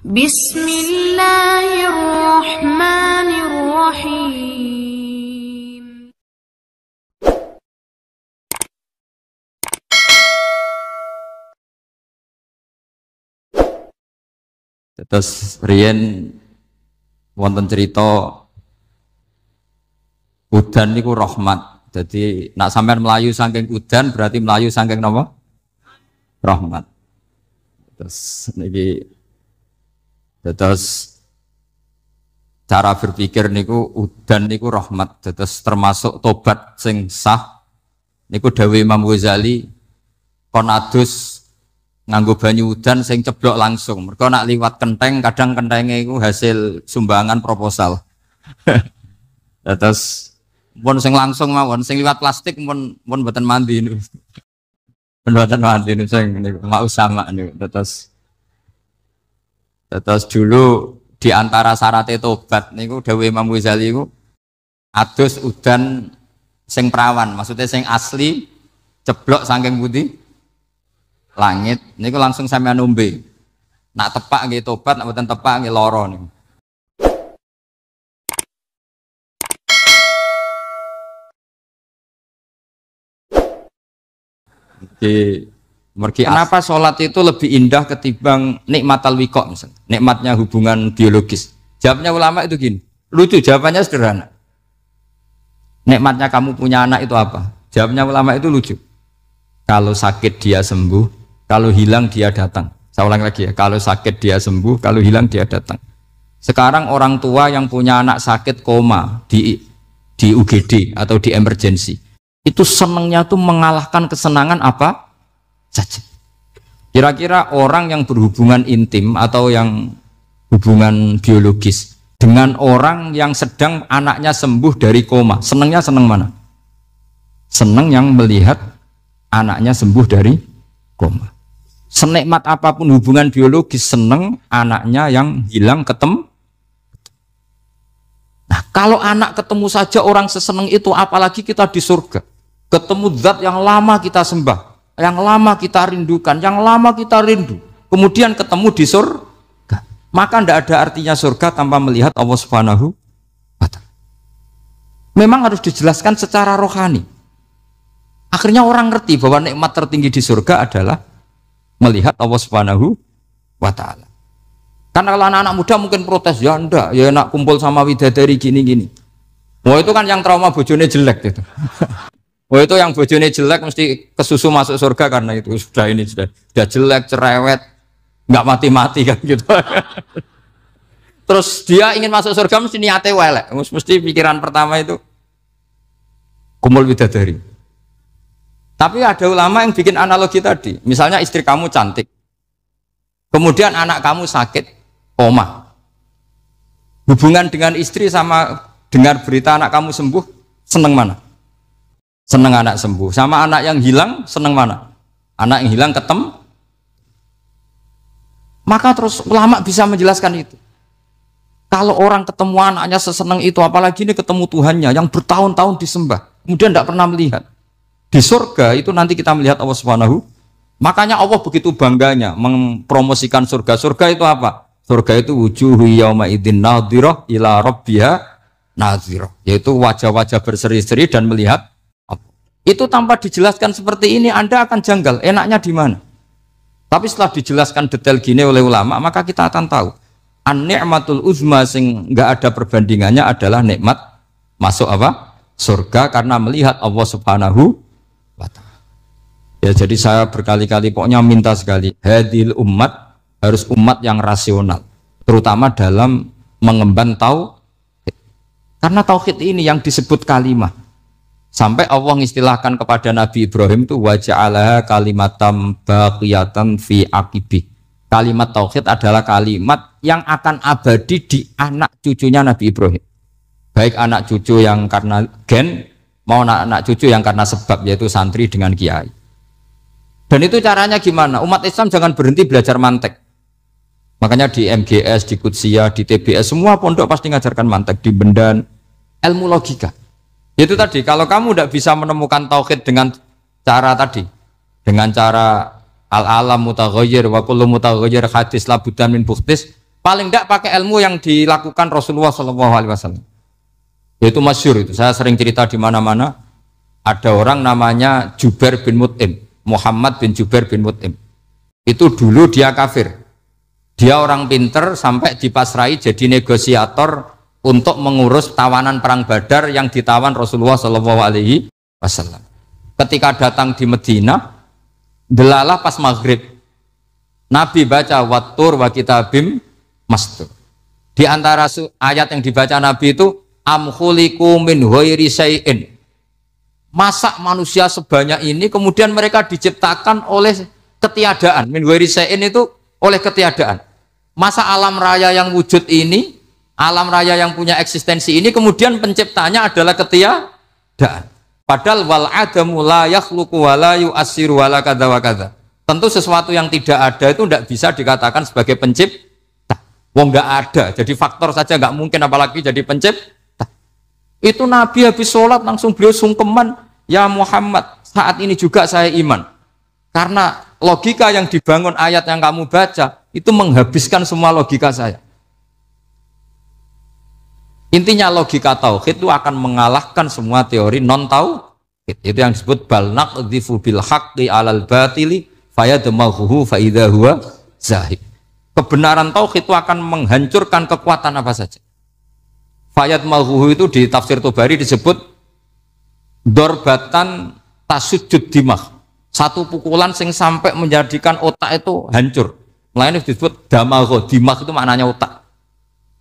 Bismillahirrahmanirrahim. Terus riyen wonten cerita udan niku rahmat. Jadi nak sampean melayu saking udan berarti melayu saking napa? Rahmat. Terus niki terus cara berpikir niku udan niku rahmat. Terus termasuk tobat sing sah niku dawuh Imam Ghazali kon adus nganggo banyu udan sing ceblok langsung. Mergo nak liwat kenteng kadang kentenge iku hasil sumbangan proposal. Terus pun sing langsung mawon, sing liwat plastik pun mboten mandi niku. Mboten mandi niku sing niku mau sama niku. Terus dulu di antara syarat tobat niku dawuh Imam Ghazali niku adus udan sing prawan, maksudnya sing asli ceblok saking putih langit niku langsung sampean ombe. Nak tepak nggih tobat, nak mboten tepak nggih lara niku. Kenapa sholat itu lebih indah ketimbang nikmatal wiqo misalnya, nikmatnya hubungan biologis? Jawabnya ulama itu gini, lucu jawabannya sederhana. Nikmatnya kamu punya anak itu apa? Jawabnya ulama itu lucu. Kalau sakit dia sembuh, kalau hilang dia datang. Saya ulang lagi ya, kalau sakit dia sembuh, kalau hilang dia datang. Sekarang orang tua yang punya anak sakit koma di UGD atau di emergency, itu senangnya tuh mengalahkan kesenangan apa saja. Kira-kira orang yang berhubungan intim atau yang hubungan biologis dengan orang yang sedang anaknya sembuh dari koma, senangnya senang mana? Senang yang melihat anaknya sembuh dari koma. Senikmat apapun hubungan biologis, seneng anaknya yang hilang ketemu. Nah, kalau anak ketemu saja orang seseneng itu, apalagi kita di surga. Ketemu zat yang lama kita sembah, yang lama kita rindukan, yang lama kita rindu. Kemudian ketemu di surga. Maka tidak ada artinya surga tanpa melihat Allah Subhanahu wa Ta'ala. Memang harus dijelaskan secara rohani. Akhirnya orang ngerti bahwa nikmat tertinggi di surga adalah melihat Allah Subhanahu wa Ta'ala. Karena kalau anak-anak muda mungkin protes, ya enggak, ya enak kumpul sama widadari gini-gini. Wah itu kan yang trauma bojone jelek itu. Wah itu yang bojone jelek mesti kesusu masuk surga karena itu sudah jelek, cerewet, nggak mati-mati kan gitu. Terus dia ingin masuk surga mesti niate welek, mesti pikiran pertama itu kumpul widadari. Tapi ada ulama yang bikin analogi tadi. Misalnya istri kamu cantik. Kemudian anak kamu sakit, koma. Hubungan dengan istri sama dengar berita anak kamu sembuh, seneng mana? Seneng anak sembuh. Sama anak yang hilang, seneng mana? Anak yang hilang ketemu. Maka terus ulama bisa menjelaskan itu. Kalau orang ketemu anaknya seseneng itu, apalagi ini ketemu Tuhannya yang bertahun-tahun disembah. Kemudian tidak pernah melihat. Di surga itu nanti kita melihat Allah Subhanahu. Makanya Allah begitu bangganya mempromosikan surga. Surga itu apa? Surga itu wujuhu yauma idzin nadhirah ila rabbiha nadhirah. Yaitu wajah-wajah berseri-seri dan melihat apa. Itu tanpa dijelaskan seperti ini Anda akan janggal. Enaknya di mana? Tapi setelah dijelaskan detail gini oleh ulama, maka kita akan tahu. An-ni'matul uzma sing enggak ada perbandingannya adalah nikmat masuk apa? Surga karena melihat Allah Subhanahu. Ya jadi saya berkali-kali pokoknya minta sekali hadil umat harus umat yang rasional terutama dalam mengemban tauhid karena tauhid ini yang disebut kalimah sampai Allah mengistilahkan kepada Nabi Ibrahim itu waja'alaha kalimatam baqiyatan fi aqibi. Kalimat tauhid adalah kalimat yang akan abadi di anak cucunya Nabi Ibrahim, baik anak cucu yang karena gen mau anak cucu yang karena sebab yaitu santri dengan kiai. Dan itu caranya gimana? Umat Islam jangan berhenti belajar mantek. Makanya di MGS, di Qudsiyah, di TBS semua pondok pasti ngajarkan mantek, di Bendan ilmu logika. Itu tadi kalau kamu tidak bisa menemukan tauhid dengan cara tadi, dengan cara al-alam mutaghayyir wa kullu mutaghayyir hadis la buddan min bukhtis, Paling tidak pakai ilmu yang dilakukan Rasulullah SAW. Yaitu masyhur itu. Saya sering cerita di mana-mana. Ada orang namanya Jubair bin Mut'im, Muhammad bin Jubair bin Mut'im. Itu dulu dia kafir. Dia orang pinter sampai dipasrai jadi negosiator untuk mengurus tawanan perang Badar yang ditawan Rasulullah SAW. Ketika datang di Medina, delalah pas maghrib, Nabi baca wattur wa kitabim mastur. Di antara ayat yang dibaca Nabi itu am khuliqu min ghairi syai'in. Masa manusia sebanyak ini kemudian mereka diciptakan oleh ketiadaan. Min ghairi syai'in itu oleh ketiadaan. Masa alam raya yang wujud ini, alam raya yang punya eksistensi ini kemudian penciptanya adalah ketiadaan. Padahal wal adamu la yakhluqu wa la yu'assiru wa la kadza wa kadza. Tentu sesuatu yang tidak ada itu tidak bisa dikatakan sebagai pencipta. Wong nggak ada, jadi faktor saja nggak mungkin apalagi jadi pencipta. Itu Nabi habis sholat langsung beliau sungkeman, ya Muhammad, saat ini juga saya iman. Karena logika yang dibangun ayat yang kamu baca itu menghabiskan semua logika saya. Intinya logika tauhid itu akan mengalahkan semua teori non tauhid. Itu yang disebut bal naqdhifu bil haqqi 'alal batili fayadmaghuhu fa idza huwa zahid. Kebenaran tauhid itu akan menghancurkan kekuatan apa saja. Fayadmaghuhu itu di tafsir Tobari disebut dorbatan tasujud dimah. Satu pukulan sing sampai menjadikan otak itu hancur. Lainnya disebut damagho, dimah itu maknanya otak.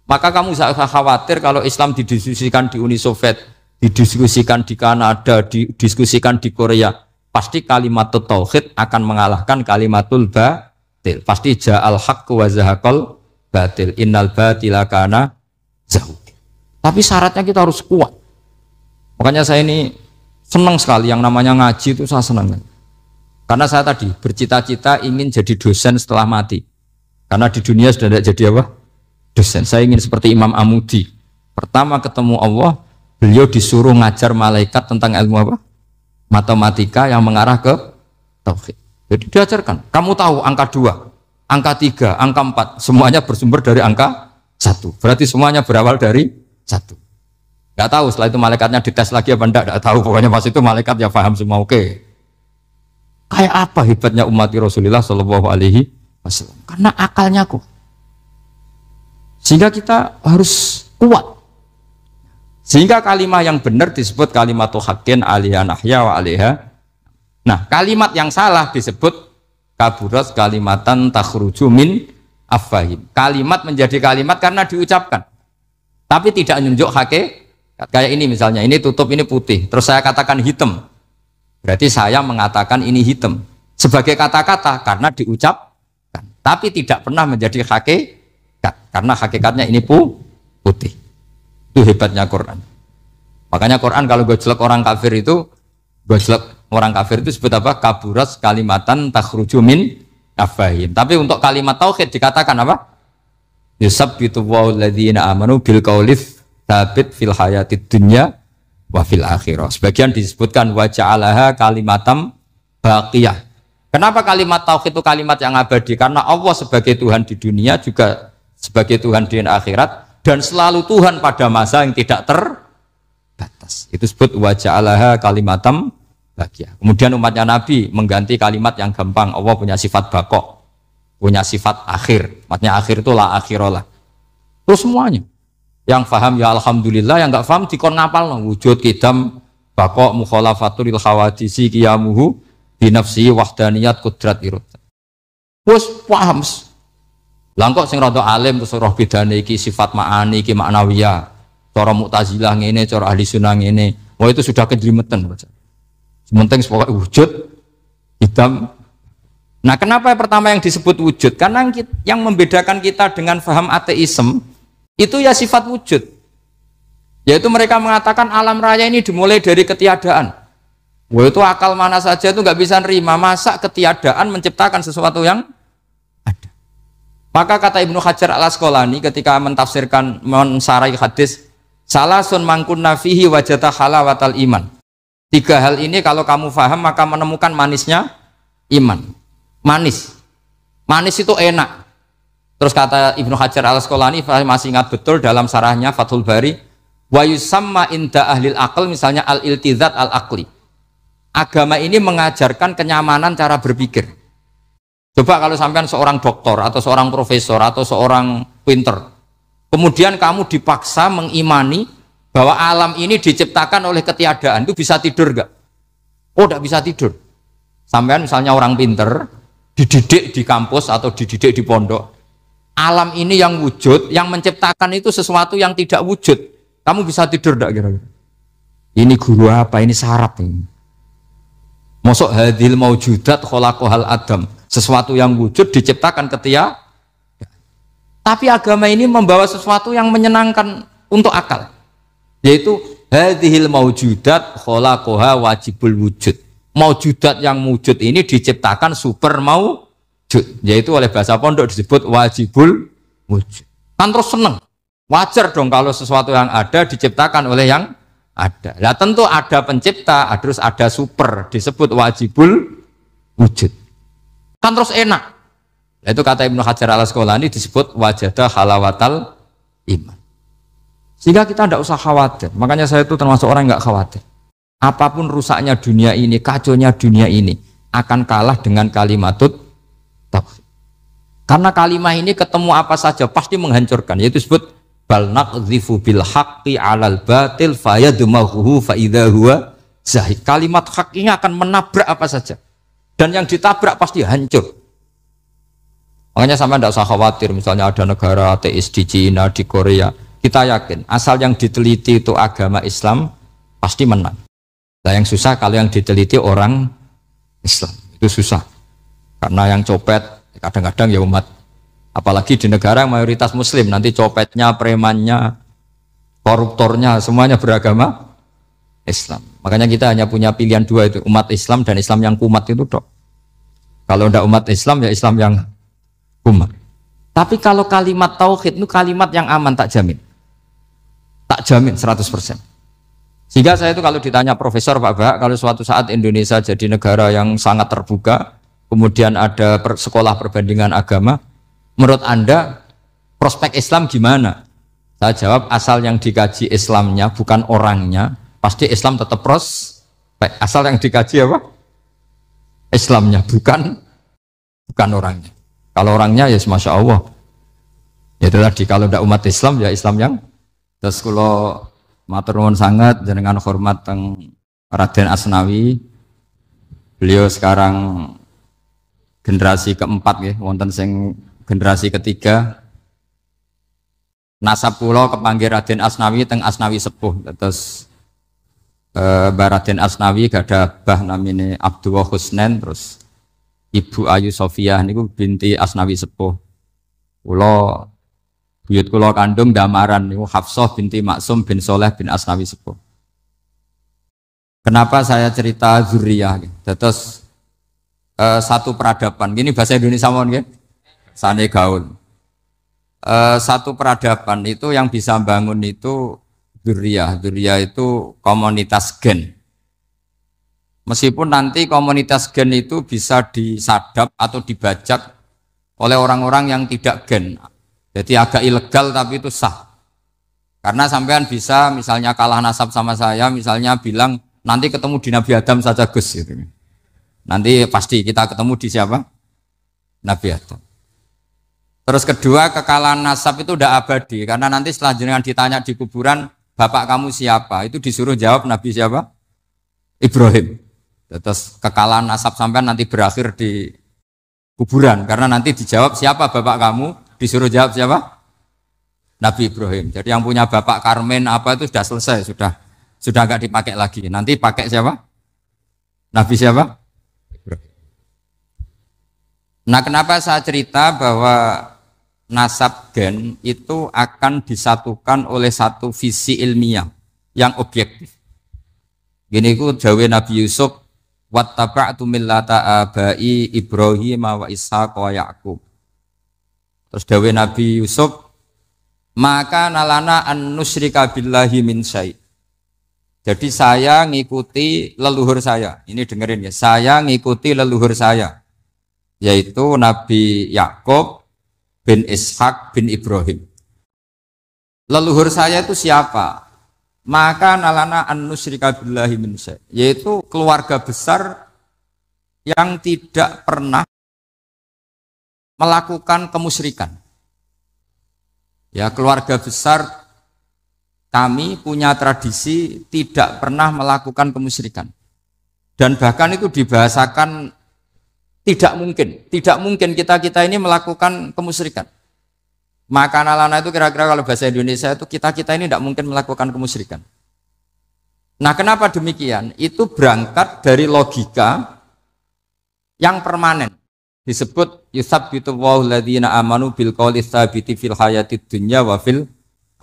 Maka kamu jangan khawatir kalau Islam didiskusikan di Uni Soviet, didiskusikan di Kanada, didiskusikan di Korea, pasti kalimat tauhid akan mengalahkan kalimatul batil. Pasti ja'al haqqu wa zahaqal batil. Innal batila kana zahuq. Tapi syaratnya kita harus kuat. Makanya saya ini senang sekali yang namanya ngaji itu saya senang. Karena saya tadi bercita-cita ingin jadi dosen setelah mati. Karena di dunia sudah tidak jadi apa? Dosen. Saya ingin seperti Imam Amudi. Pertama ketemu Allah, beliau disuruh ngajar malaikat tentang ilmu apa? Matematika yang mengarah ke tauhid. Jadi diajarkan. Kamu tahu angka 2, angka 3, angka 4, semuanya bersumber dari angka 1. Berarti semuanya berawal dari 1. Nggak tahu setelah itu malaikatnya dites lagi apa enggak tahu. Pokoknya pas itu malaikat ya paham semua. Oke. Kayak apa hebatnya umat Rasulullah Shallallahu Alaihi Wasallam? Karena akalnya kuat. Sehingga kita harus kuat. Sehingga kalimat yang benar disebut kalimatul haqqin alaiha nahya wa alaiha. Nah, kalimat yang salah disebut kaburat kalimatan takhruju min afwahim. Kalimat menjadi kalimat karena diucapkan. Tapi tidak menunjuk hakikat. Kayak ini misalnya, ini tutup, ini putih. Terus saya katakan hitam. Berarti saya mengatakan ini hitam. Sebagai kata-kata karena diucapkan. Tapi tidak pernah menjadi hakikat. Karena hakikatnya ini putih. Itu hebatnya Quran. Makanya Quran kalau gue jelek orang kafir itu, gue jelek orang kafir itu sebut apa? Kaburas kalimatan takhruju min afwahim. Tapi untuk kalimat tauhid dikatakan apa? Yusabbitu wa'alladzina amanu bil qaulif tsabit fil hayatid dunya wa fil akhirah. Sebagian disebutkan wa ja'alaha kalimatam baqiyah. Kenapa kalimat tauhid itu kalimat yang abadi? Karena Allah sebagai Tuhan di dunia juga sebagai Tuhan di akhirat dan selalu Tuhan pada masa yang tidak terbatas. Itu disebut wa ja'alaha kalimatam baqiyah. Kemudian umatnya Nabi mengganti kalimat yang gampang. Allah punya sifat baqo, punya sifat akhir. Maksudnya akhir itu la akhirolah. Terus semuanya. Yang paham ya alhamdulillah, yang enggak paham dikon ngapal wujud kidam baqo mukhalafatul khawadisi qiyamuhu binafsi wahdaniyat kudrat irad. Wes paham. Lah kok sing rada alim terus roh bedane iki sifat ma'ani iki maknawiyah. Cara Mu'tazilah ngene, cara ahli sunnah ngene. Wah itu sudah kejlimetan. Sementing pokoknya wujud hitam. Nah, kenapa pertama yang disebut wujud? Karena yang membedakan kita dengan faham ateisme itu ya sifat wujud. Yaitu mereka mengatakan alam raya ini dimulai dari ketiadaan. Wah itu akal mana saja itu nggak bisa nerima. Masa ketiadaan menciptakan sesuatu yang ada. Maka kata Ibnu Hajar al-Asqalani ketika mentafsirkan mensarai hadis salasun mangkunna fihi wajata halawatal iman. 3 hal ini kalau kamu faham maka menemukan manisnya iman. Manis itu enak. Terus kata Ibnu Hajar Al-Asqalani, masih ingat betul dalam sarahnya Fathul Bari, wa yusamma inda ahlil aql, misalnya al-iltizat al-aqli. Agama ini mengajarkan kenyamanan cara berpikir. Coba kalau sampean seorang doktor atau seorang profesor atau seorang pinter, kemudian kamu dipaksa mengimani bahwa alam ini diciptakan oleh ketiadaan, itu bisa tidur gak? Oh, tidak bisa tidur. Sampean misalnya orang pinter, dididik di kampus atau dididik di pondok, alam ini yang wujud, yang menciptakan itu sesuatu yang tidak wujud. Kamu bisa tidur tidak kira-kira? Ini guru apa? Ini sarap ini. Mosok hadil maujudat khalaqahal adam. Sesuatu yang wujud diciptakan ketia. Tapi agama ini membawa sesuatu yang menyenangkan untuk akal. Yaitu hadhil maujudat khalaqaha wajibul wujud. Maujudat yang wujud ini diciptakan super maujud, yaitu oleh bahasa pondok disebut wajibul wujud. Kan terus seneng, wajar dong kalau sesuatu yang ada diciptakan oleh yang ada. Nah tentu ada pencipta, terus ada super, disebut wajibul wujud. Kan terus enak. Nah, itu kata Ibnu Hajar Al-Asqalani disebut wajadah halawatal iman. Sehingga kita tidak usah khawatir. Makanya saya itu termasuk orang yang nggak khawatir. Apapun rusaknya dunia ini, kacaunya dunia ini akan kalah dengan kalimatut tauhid. Karena kalimat ini ketemu apa saja pasti menghancurkan. Yaitu disebut bal naqdhifu bil haqqi 'alal batil fayadmaghuhu fa idza huwa zahid. Kalimat hak ini akan menabrak apa saja. Dan yang ditabrak pasti hancur. Makanya sama tidak usah khawatir misalnya ada negara ateis di Cina, di Korea. Kita yakin asal yang diteliti itu agama Islam pasti menang. Nah yang susah kalau yang diteliti orang Islam, itu susah. Karena yang copet kadang-kadang ya umat. Apalagi di negara yang mayoritas muslim, nanti copetnya, premannya, koruptornya, semuanya beragama Islam. Makanya kita hanya punya pilihan dua itu, umat Islam dan Islam yang kumat itu dok. Kalau tidak umat Islam ya Islam yang kumat. Tapi kalau kalimat tauhid itu kalimat yang aman, tak jamin. Tak jamin 100%. Sehingga saya itu kalau ditanya profesor Pak Bahak, kalau suatu saat Indonesia jadi negara yang sangat terbuka, kemudian ada sekolah perbandingan agama, menurut Anda prospek Islam gimana? Saya jawab asal yang dikaji Islamnya bukan orangnya, pasti Islam tetap prospek. Asal yang dikaji apa? Islamnya bukan orangnya. Kalau orangnya ya Masya Allah. Ya itu tadi kalau tidak umat Islam ya Islam yang. Terus kalau matur nuwun sangat jenengan hormat teng Raden Asnawi. Beliau sekarang generasi keempat ya, wonten sing generasi ketiga. Nasab kula kepanggih Raden Asnawi teng Asnawi sepuh. Terus Mbah Raden Asnawi gadah bah namine Abdullah Husnen, terus Ibu Ayu Sofia niku binti Asnawi sepuh. Kula buyut kula kandung damaran niku Hafsah binti Maksum bin Soleh bin Asnawi sepuh. Kenapa saya cerita zuriyah? Terus satu peradaban. Gini bahasa Indonesia mohon nggih. Sane gaul. Satu peradaban itu yang bisa bangun itu zuriyah. Zuriyah itu komunitas gen. Meskipun nanti komunitas gen itu bisa disadap atau dibajak oleh orang-orang yang tidak gen. Jadi agak ilegal tapi itu sah. Karena sampean bisa misalnya kalah nasab sama saya, misalnya bilang nanti ketemu di Nabi Adam saja Gus gitu. Nanti pasti kita ketemu di siapa? Nabi Adam. Terus kedua, kekalahan nasab itu udah abadi karena nanti setelah jenengan ditanya di kuburan, bapak kamu siapa? Itu disuruh jawab Nabi siapa? Ibrahim. Terus kekalahan nasab sampean nanti berakhir di kuburan karena nanti dijawab siapa bapak kamu? Disuruh jawab siapa? Nabi Ibrahim. Jadi yang punya bapak Karmen apa itu sudah selesai, sudah nggak dipakai lagi. Nanti pakai siapa? Nabi siapa? Ibrahim. Nah, kenapa saya cerita bahwa nasab gen itu akan disatukan oleh satu visi ilmiah yang objektif. Gini ku jawe Nabi Yusuf, wattaba'tu millata abai Ibrahim wa Ishaq wa Yaqub. Terus dawe Nabi Yusuf, maka nalana an nusyrika billahi min syai'. Jadi saya ngikuti leluhur saya. Ini dengerin ya, saya ngikuti leluhur saya, yaitu Nabi Yakub bin Ishak bin Ibrahim. Leluhur saya itu siapa? Maka nalana an nusyrika billahi min syai', yaitu keluarga besar yang tidak pernah melakukan kemusyrikan. Ya, keluarga besar kami punya tradisi tidak pernah melakukan kemusyrikan. Dan bahkan itu dibahasakan tidak mungkin kita ini melakukan kemusyrikan. Maka nalana itu kira-kira kalau bahasa Indonesia itu kita ini tidak mungkin melakukan kemusyrikan. Nah, kenapa demikian? Itu berangkat dari logika yang permanen. Disebut yusabbitu Allahu alladziina aamanu bil qouli tsabiti fil hayatid dunya wa fil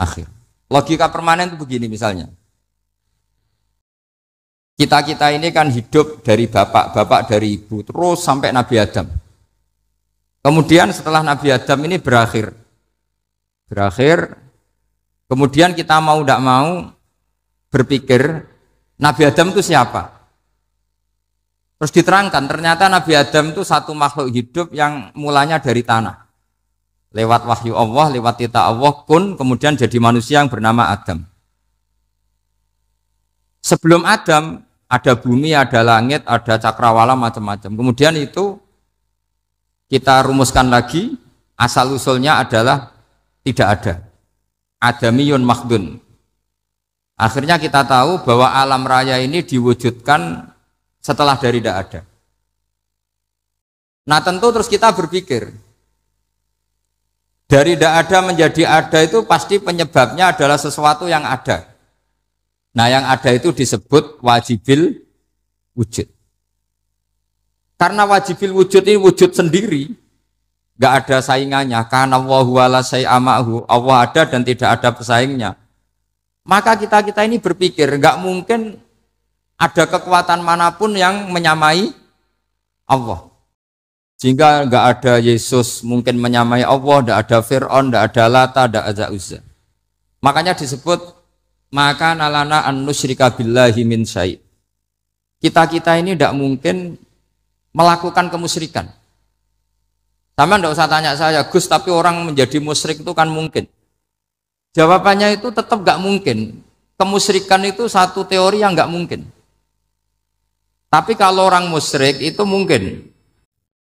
akhir. Logika permanen itu begini misalnya. Kita ini kan hidup dari bapak dari ibu terus sampai Nabi Adam. Kemudian setelah Nabi Adam ini berakhir, kemudian kita mau tidak mau berpikir Nabi Adam itu siapa? Terus diterangkan ternyata Nabi Adam itu satu makhluk hidup yang mulanya dari tanah. Lewat wahyu Allah, lewat titah Allah kun, kemudian jadi manusia yang bernama Adam. Sebelum Adam ada bumi, ada langit, ada cakrawala macam-macam. Kemudian itu kita rumuskan lagi, asal usulnya adalah tidak ada. Adamiyun makhdun. Akhirnya kita tahu bahwa alam raya ini diwujudkan setelah dari tidak ada. Nah, tentu terus kita berpikir dari tidak ada menjadi ada itu pasti penyebabnya adalah sesuatu yang ada. Nah, yang ada itu disebut wajibil wujud. Karena wajibil wujud ini wujud sendiri, nggak ada saingannya. Karena Allahu ala syai'amahu, Allah ada dan tidak ada pesaingnya. Maka kita ini berpikir nggak mungkin ada kekuatan manapun yang menyamai Allah. Sehingga nggak ada Yesus mungkin menyamai Allah, nggak ada Fir'aun, nggak ada Lata, nggak ada Uzza. Makanya disebut maka nalana an nusyrika billahi min syai'. Kita ini tidak mungkin melakukan kemusyrikan. Sama tidak usah tanya saya, Gus, tapi orang menjadi musyrik itu kan mungkin. Jawabannya itu tetap nggak mungkin. Kemusyrikan itu satu teori yang nggak mungkin. Tapi kalau orang musyrik itu mungkin.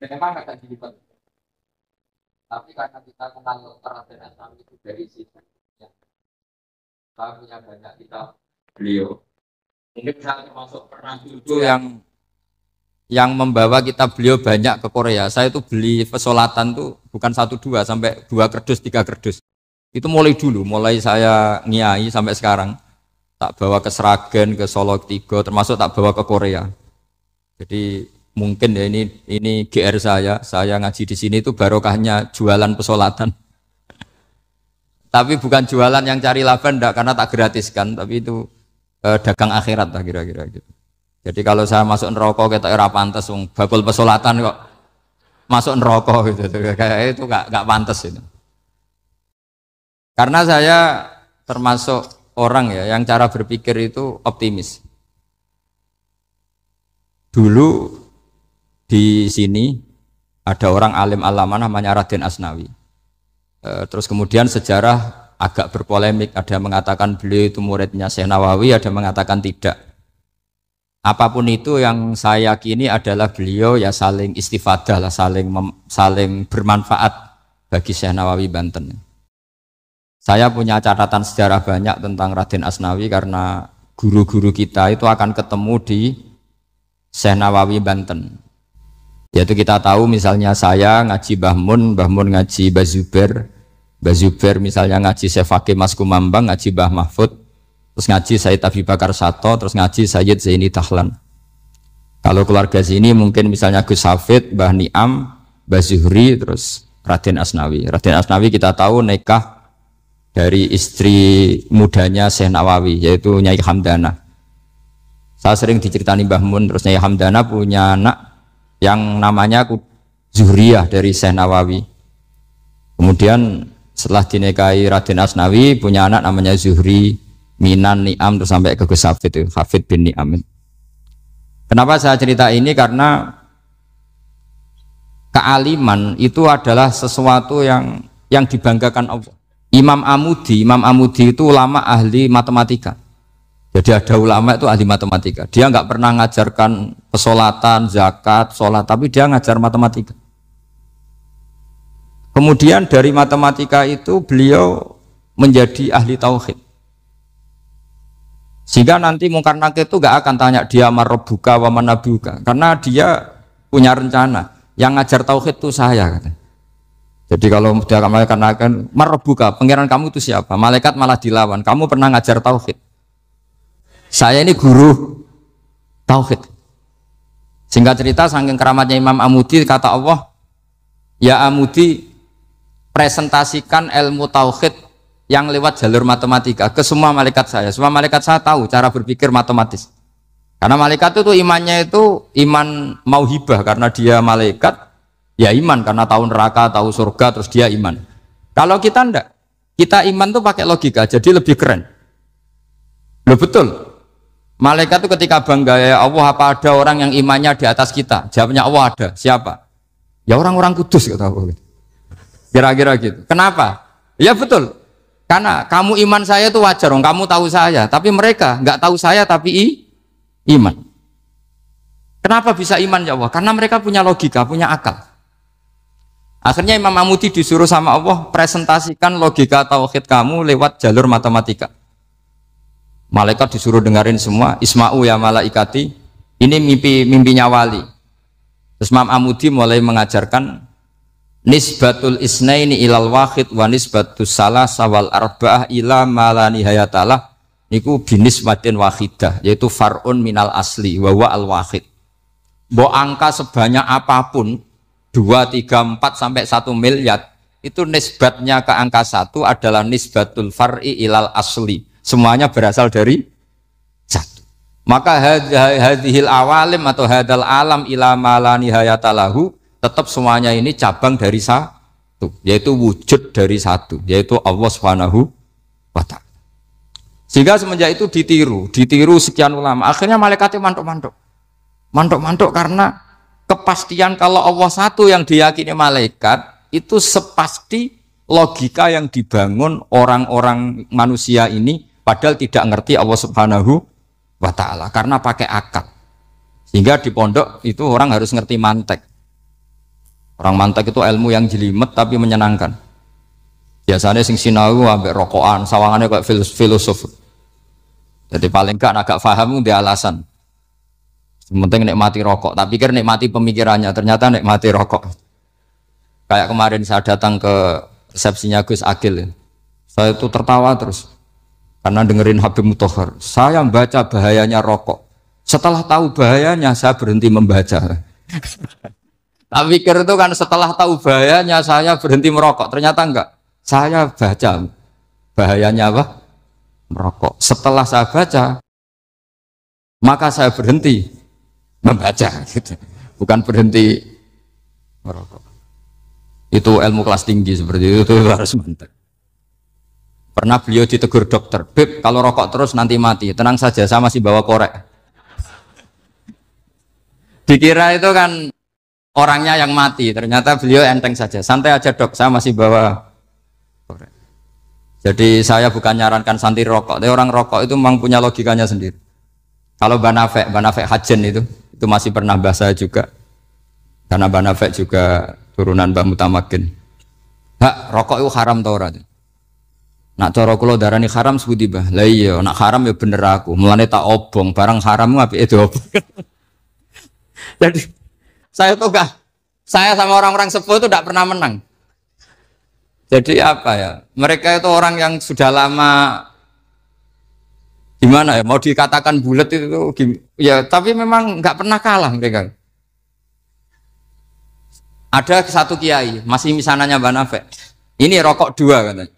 Memang agak dilipat. Tapi karena kita kenal Raden Asnawi itu dari situ, ya. Kita punya banyak kitab beliau. Mungkin saya termasuk pernah dulu yang membawa kitab beliau banyak ke Korea. Saya itu beli pesolatan tuh bukan 1, 2 sampai 2 kerdus, 3 kerdus. Itu mulai dulu, mulai saya ngiai sampai sekarang. Tak bawa ke Sragen, ke Solo 3, termasuk tak bawa ke Korea. Jadi mungkin ya ini GR saya ngaji di sini itu barokahnya jualan pesolatan. Tapi bukan jualan yang cari laba enggak, karena tak gratiskan, tapi itu dagang akhirat lah kira-kira gitu. Jadi kalau saya masuk neraka kita ora pantes wong bakul pesolatan kok masuk neraka gitu. Kayak itu enggak pantes itu. Karena saya termasuk orang ya yang cara berpikir itu optimis. Dulu di sini ada orang alim alama namanya Raden Asnawi. Terus kemudian sejarah agak berpolemik, ada yang mengatakan beliau itu muridnya Syekh Nawawi, ada yang mengatakan tidak. Apapun itu yang saya yakini adalah beliau ya saling istifadah lah, saling bermanfaat bagi Syekh Nawawi Banten. Saya punya catatan sejarah banyak tentang Raden Asnawi karena guru-guru kita itu akan ketemu di Syekh Nawawi Banten. Yaitu kita tahu misalnya saya ngaji Mbah Mun ngaji Mbah Zubair misalnya ngaji Syekh Fakih Mas Kumambang, ngaji Mbah Mahfud, terus ngaji Sayyid Abi Bakar Sato, terus ngaji Sayyid Zaini Dahlan. Kalau keluarga sini mungkin misalnya Gus Hafid, Mbah Niam, Mbah Zuhri, terus Raden Asnawi. Raden Asnawi kita tahu nikah dari istri mudanya Syekh Nawawi, yaitu Nyai Hamdana. Saya sering diceritani Mbah Mun, terus Nyai Hamdana punya anak yang namanya Zuhriyah dari Syekh Nawawi. Kemudian setelah dinikahi Raden Asnawi punya anak namanya Zuhri, Minan, Niam, terus sampai ke Gus Hafid itu, Hafid bin Niam. Kenapa saya cerita ini? Karena kealiman itu adalah sesuatu yang dibanggakan Allah. Imam Amudi itu ulama ahli matematika. Jadi ada ulama itu ahli matematika. Dia nggak pernah ngajarkan pesolatan, zakat, sholat, tapi dia ngajar matematika. Kemudian dari matematika itu beliau menjadi ahli tauhid. Sehingga nanti Mungkar Nakir itu nggak akan tanya dia marabbuka wa manabiuka, karena dia punya rencana. Yang ngajar tauhid itu saya, katanya. Jadi kalau dia akan marabbuka, pangeran kamu itu siapa? Malaikat malah dilawan. Kamu pernah ngajar tauhid? Saya ini guru tauhid. Singkat cerita, saking keramatnya Imam Amudi, kata Allah, ya Amudi, presentasikan ilmu tauhid yang lewat jalur matematika ke semua malaikat saya. Semua malaikat saya tahu cara berpikir matematis. Karena malaikat itu imannya itu iman mauhibah, karena dia malaikat, ya iman karena tahu neraka, tahu surga, terus dia iman. Kalau kita enggak, kita iman tuh pakai logika, jadi lebih keren. Loh betul. Malaikat itu ketika bangga, ya Allah, apa ada orang yang imannya di atas kita? Jawabnya Allah ada. Siapa? Ya orang-orang kudus, kata Allah. Kira-kira gitu. Kenapa? Ya betul. Karena kamu iman saya itu wajar, kamu tahu saya, tapi mereka nggak tahu saya tapi iman. Kenapa bisa iman ya Allah? Karena mereka punya logika, punya akal. Akhirnya Imam Amudi disuruh sama Allah presentasikan logika tauhid kamu lewat jalur matematika. Malaikat disuruh dengerin semua, Isma'u ya malaikati, ini mimpinya wali. Terus Imam Amudi mulai mengajarkan nisbatul isnaini ilal wahid wa nisbatus salasa wal arba'ah ila ma la nihayatalah, niku binisbatin wahidah, yaitu far'un minal asli wa huwa al wahid. Mbok angka sebanyak apapun 2, 3, 4 sampai 1 miliar itu nisbatnya ke angka 1 adalah nisbatul far'i ilal asli. Semuanya berasal dari 1. Maka hadhil awalim atau hadal alam ila ma la nihayatalahu, tetap semuanya ini cabang dari 1, yaitu wujud dari 1, yaitu Allah Subhanahu wa ta'ala. Sehingga semenjak itu ditiru sekian ulama. Akhirnya malaikatnya mantuk karena kepastian kalau Allah 1 yang diyakini malaikat itu sepasti logika yang dibangun orang-orang manusia ini, padahal tidak ngerti Allah Subhanahu wa ta'ala karena pakai akal. Sehingga di pondok itu orang harus ngerti mantek. Orang mantek itu ilmu yang jelimet tapi menyenangkan. Biasanya sing sinau ambek rokokan, sawangannya kayak filosof. Jadi paling gak agak paham dia alasan. Penting nikmati rokok, tak pikir nikmati pemikirannya, ternyata nikmati rokok. Kayak kemarin saya datang ke resepsinya Gus Agil, saya itu tertawa terus karena dengerin Habib Mutahar. Saya membaca bahayanya rokok. Setelah tahu bahayanya, saya berhenti membaca. Tak pikir itu kan setelah tahu bahayanya saya berhenti merokok. Ternyata enggak. Saya baca bahayanya apa? Merokok. Setelah saya baca, maka saya berhenti membaca. Gitu. Bukan berhenti merokok. Itu ilmu kelas tinggi seperti itu harus mantap. Pernah beliau ditegur dokter, Beb, kalau rokok terus nanti mati. Tenang saja, saya masih bawa korek. Dikira itu kan orangnya yang mati, ternyata beliau enteng saja. Santai aja dok, saya masih bawa korek. Jadi saya bukan nyarankan santai rokok, tapi orang rokok itu memang punya logikanya sendiri. Kalau Banafek Hajen itu masih pernah bahasa juga. Karena Banafek juga turunan Mbah Mutamakin. Hak, rokok itu haram tau ora? Nak cara kula darani haram sebuti bah. Lah iya, nak haram ya bener aku. Mulane tak obong, barang haram apike diobong. Jadi saya tuh enggak, saya sama orang-orang sepuh itu tidak pernah menang. Jadi apa ya? Mereka itu orang yang sudah lama gimana ya? Mau dikatakan bulat itu ya, tapi memang nggak pernah kalah mereka. Ada satu kiai, masih misananya Banafek. Ini rokok 2 katanya.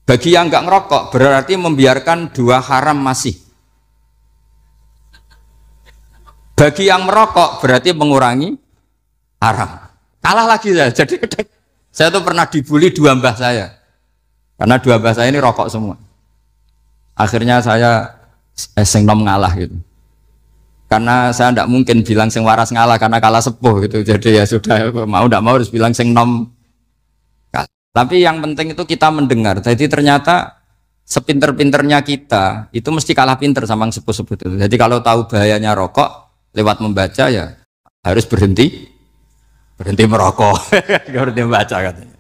Bagi yang nggak ngerokok berarti membiarkan 2 haram masih. Bagi yang merokok berarti mengurangi haram. Kalah lagi saya. Jadi saya tuh pernah dibully 2 mbah saya. Karena 2 mbah saya ini rokok semua. Akhirnya saya sing nom ngalah gitu. Karena saya tidak mungkin bilang sing waras ngalah karena kalah sepuh gitu. Jadi ya sudah mau tidak mau harus bilang sing nom. Tapi yang penting itu kita mendengar. Jadi ternyata sepinter-pinternya kita itu mesti kalah pinter sama yang sepuh-sepuh itu. Jadi kalau tahu bahayanya rokok lewat membaca ya harus berhenti merokok. Berhenti membaca katanya.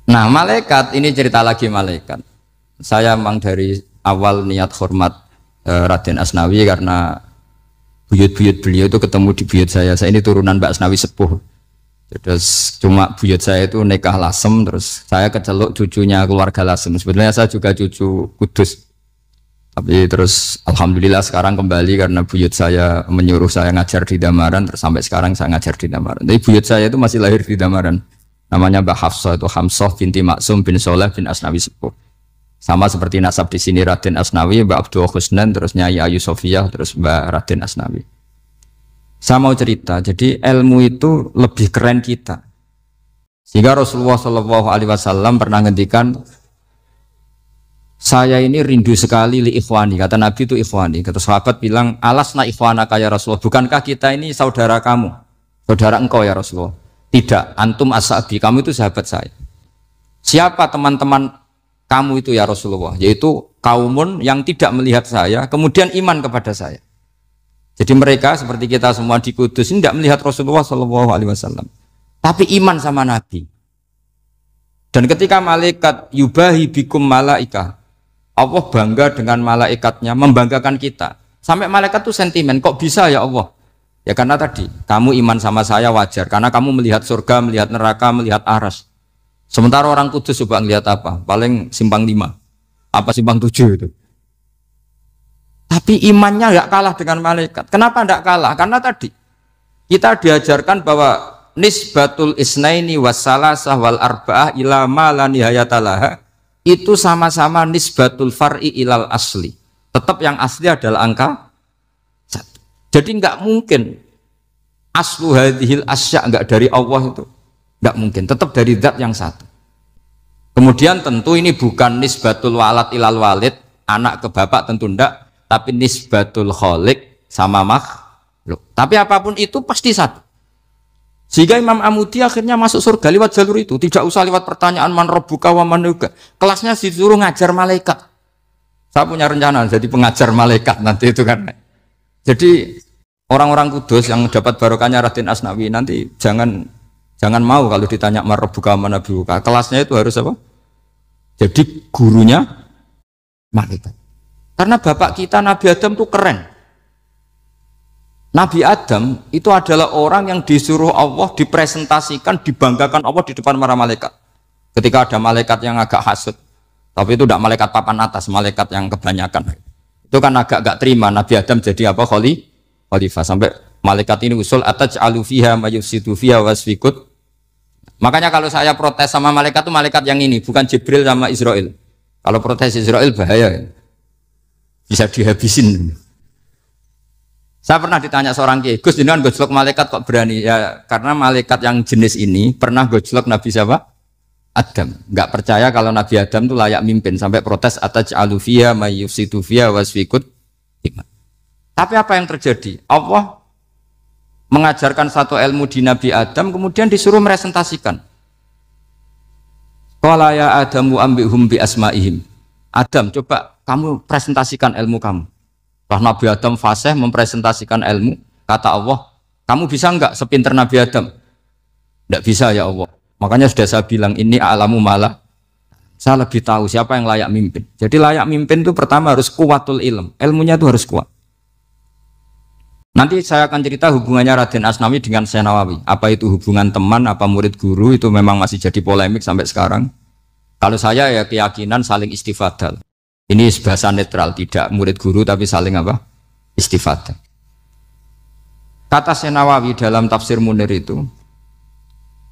Nah malaikat ini cerita lagi malaikat. Saya memang dari awal niat hormat Raden Asnawi karena buyut-buyut beliau itu ketemu di buyut saya. Saya ini turunan Mbak Asnawi sepuh. Terus cuma buyut saya itu nikah Lasem, terus saya keceluk cucunya keluarga Lasem. Sebenarnya saya juga cucu Kudus. Tapi terus alhamdulillah sekarang kembali karena buyut saya menyuruh saya ngajar di Damaran, terus sampai sekarang saya ngajar di Damaran. Tapi buyut saya itu masih lahir di Damaran. Namanya Mbak Hafsah, itu Hamsah binti Maksum bin Soleh bin Asnawi sepuh. Sama seperti nasab di sini Raden Asnawi, Mbak Abdul Husnan, terus Nyai Ayu Sofiyah, terus Mbak Raden Asnawi. Saya mau cerita, jadi ilmu itu lebih keren kita. Sehingga Rasulullah SAW pernah ngendikan, saya ini rindu sekali li ikhwani. Kata Nabi itu ikhwani. Kata sahabat bilang, alasna ikhwanaka ya Rasulullah. Bukankah kita ini saudara kamu, saudara engkau ya Rasulullah? Tidak, antum ashabi, kamu itu sahabat saya. Siapa teman-teman kamu itu ya Rasulullah, yaitu kaumun yang tidak melihat saya kemudian iman kepada saya. Jadi mereka seperti kita semua di Kudus ini tidak melihat Rasulullah SAW, tapi iman sama Nabi. Dan ketika malaikat yubahi bikum malaika, Allah bangga dengan malaikatnya, membanggakan kita. Sampai malaikat itu sentimen, kok bisa ya Allah? Ya karena tadi kamu iman sama saya wajar, karena kamu melihat surga, melihat neraka, melihat aras. Sementara orang Kudus coba ngelihat apa? Paling simpang 5, apa simpang 7 itu. Tapi imannya nggak kalah dengan malaikat. Kenapa nggak kalah? Karena tadi kita diajarkan bahwa nisbatul isnaini wassalasah wal arba'ah ila ma la nihayatalaha itu sama-sama nisbatul far'i ilal asli. Tetap yang asli adalah angka 1. Jadi nggak mungkin aslu hadhil asya nggak dari Allah itu. Tidak mungkin, tetap dari zat yang satu. Kemudian tentu ini bukan nisbatul walad ilal walid, anak ke bapak tentu tidak, tapi nisbatul kholik sama makhluk. Tapi apapun itu pasti satu. Sehingga Imam Amudi akhirnya masuk surga lewat jalur itu, tidak usah lewat pertanyaan man rabbuka wa man nuka. Kelasnya disuruh ngajar malaikat. Saya punya rencana jadi pengajar malaikat nanti itu kan. Jadi orang-orang Kudus yang dapat barokahnya Raden Asnawi nanti jangan mau kalau ditanya marbuka mana buka. Kelasnya itu harus apa? Jadi gurunya malaikat. Karena bapak kita Nabi Adam itu keren. Nabi Adam itu adalah orang yang disuruh Allah dipresentasikan, dibanggakan Allah di depan para malaikat. Ketika ada malaikat yang agak hasut, tapi itu tidak malaikat papan atas, malaikat yang kebanyakan. Itu kan agak gak terima Nabi Adam jadi apa? Khalifah. Sampai malaikat ini usul ataj'alu fiha mayufsidu fiha wasfikut. Makanya kalau saya protes sama malaikat itu malaikat yang ini, bukan Jibril sama Israel. Kalau protes Israel bahaya, bisa dihabisin. Saya pernah ditanya seorang kiai, Gus jenengan gojlok malaikat kok berani? Ya karena malaikat yang jenis ini pernah gojlok Nabi siapa? Adam. Nggak percaya kalau Nabi Adam itu layak mimpin sampai protes ataj'alu fiha mayufsidu fiha wasfikut. Tapi apa yang terjadi? Allah mengajarkan satu ilmu di Nabi Adam, kemudian disuruh meresentasikan. Qala ya Adamu ambihum bi asma'ihim. Adam, coba kamu presentasikan ilmu kamu. Setelah Nabi Adam fasih mempresentasikan ilmu, kata Allah, kamu bisa enggak sepinter Nabi Adam? Enggak bisa ya Allah. Makanya sudah saya bilang ini a'lamu malah. Saya lebih tahu siapa yang layak mimpin. Jadi layak mimpin itu pertama harus kuwatul ilm. Ilmunya itu harus kuat. Nanti saya akan cerita hubungannya Raden Asnawi dengan Syekh Nawawi. Apa itu hubungan teman, apa murid guru, itu memang masih jadi polemik sampai sekarang. Kalau saya ya keyakinan saling istifadah. Ini bahasa netral, tidak murid guru tapi saling apa? Istifadah. Kata Syekh Nawawi dalam tafsir Munir itu,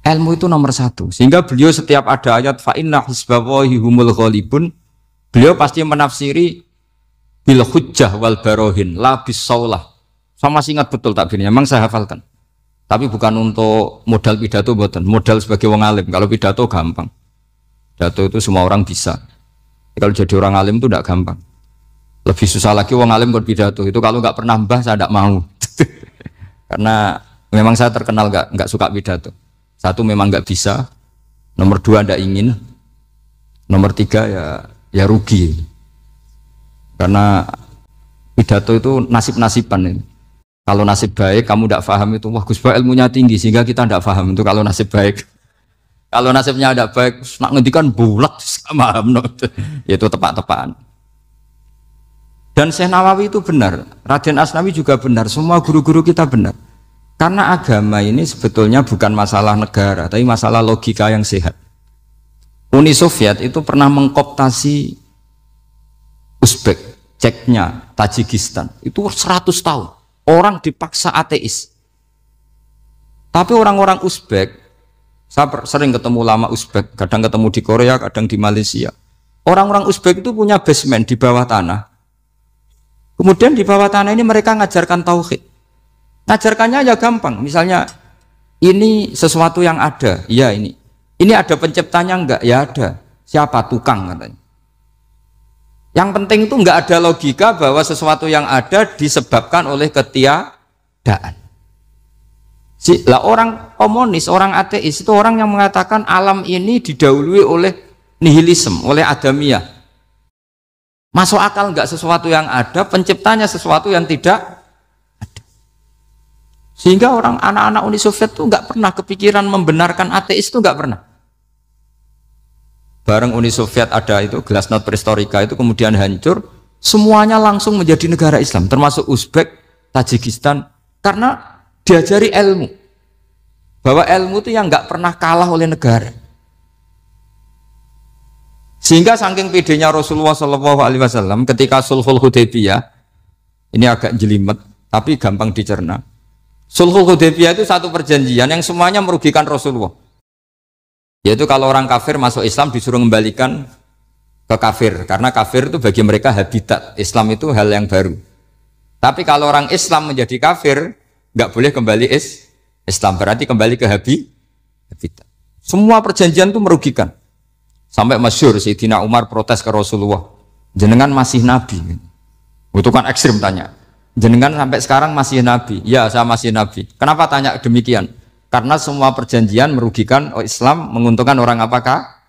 ilmu itu nomor 1. Sehingga beliau setiap ada ayat fa inna hisballahi humul ghalibun, beliau pasti menafsiri bil hujjah wal barohin la bis saulah. Saya masih ingat betul takbirnya, memang saya hafalkan. Tapi bukan untuk modal pidato, buatan modal sebagai wong alim. Kalau pidato gampang, pidato itu semua orang bisa. Kalau jadi orang alim itu tidak gampang. Lebih susah lagi wong alim berpidato. Itu kalau nggak pernah mbah saya tidak mau. Karena memang saya terkenal nggak suka pidato. Satu memang nggak bisa. Nomor dua tidak ingin. Nomor tiga ya rugi. Karena pidato itu nasib-nasiban ini. Kalau nasib baik kamu tidak paham itu, wah Gus Ba ilmunya tinggi sehingga kita tidak paham itu kalau nasib baik. Kalau nasibnya tidak baik, nak ngendikan bulat sama paham, itu tepak-tepakan. Dan Syekh Nawawi itu benar, Raden Asnawi juga benar, semua guru-guru kita benar. Karena agama ini sebetulnya bukan masalah negara, tapi masalah logika yang sehat. Uni Soviet itu pernah mengkooptasi Uzbek, Ceknya, Tajikistan, itu 100 tahun. Orang dipaksa ateis. Tapi orang-orang Uzbek, saya sering ketemu lama Uzbek, kadang ketemu di Korea, kadang di Malaysia. Orang-orang Uzbek itu punya basement di bawah tanah. Kemudian di bawah tanah ini mereka ngajarkan tauhid. Ngajarkannya ya gampang. Misalnya ini sesuatu yang ada, iya ini. Ini ada penciptanya enggak? Ya ada. Siapa? Tukang katanya. Yang penting itu enggak ada logika bahwa sesuatu yang ada disebabkan oleh ketiadaan. Lah orang komunis, orang ateis itu orang yang mengatakan alam ini didahului oleh nihilisme, oleh adamiyah. Masuk akal enggak sesuatu yang ada, penciptanya sesuatu yang tidak ada. Sehingga orang anak-anak Uni Soviet itu enggak pernah kepikiran membenarkan ateis itu enggak pernah. Bareng Uni Soviet ada itu Glasnost Perestroika itu kemudian hancur, semuanya langsung menjadi negara Islam, termasuk Uzbek, Tajikistan, karena diajari ilmu, bahwa ilmu itu yang nggak pernah kalah oleh negara. Sehingga saking pedenya Rasulullah SAW ketika Sulhul Hudaybiyah, ini agak jelimet, tapi gampang dicerna. Sulhul Hudaybiyah itu satu perjanjian yang semuanya merugikan Rasulullah. Yaitu kalau orang kafir masuk Islam disuruh kembalikan ke kafir, karena kafir itu bagi mereka habitat, Islam itu hal yang baru. Tapi kalau orang Islam menjadi kafir, nggak boleh kembali Islam, berarti kembali ke habitat. Semua perjanjian itu merugikan. Sampai masyhur Sayyidina Umar protes ke Rasulullah, jenengan masih nabi. Itu kan ekstrim tanya. Jenengan sampai sekarang masih nabi? Ya, saya masih nabi. Kenapa tanya demikian? Karena semua perjanjian merugikan Islam, menguntungkan orang apakah?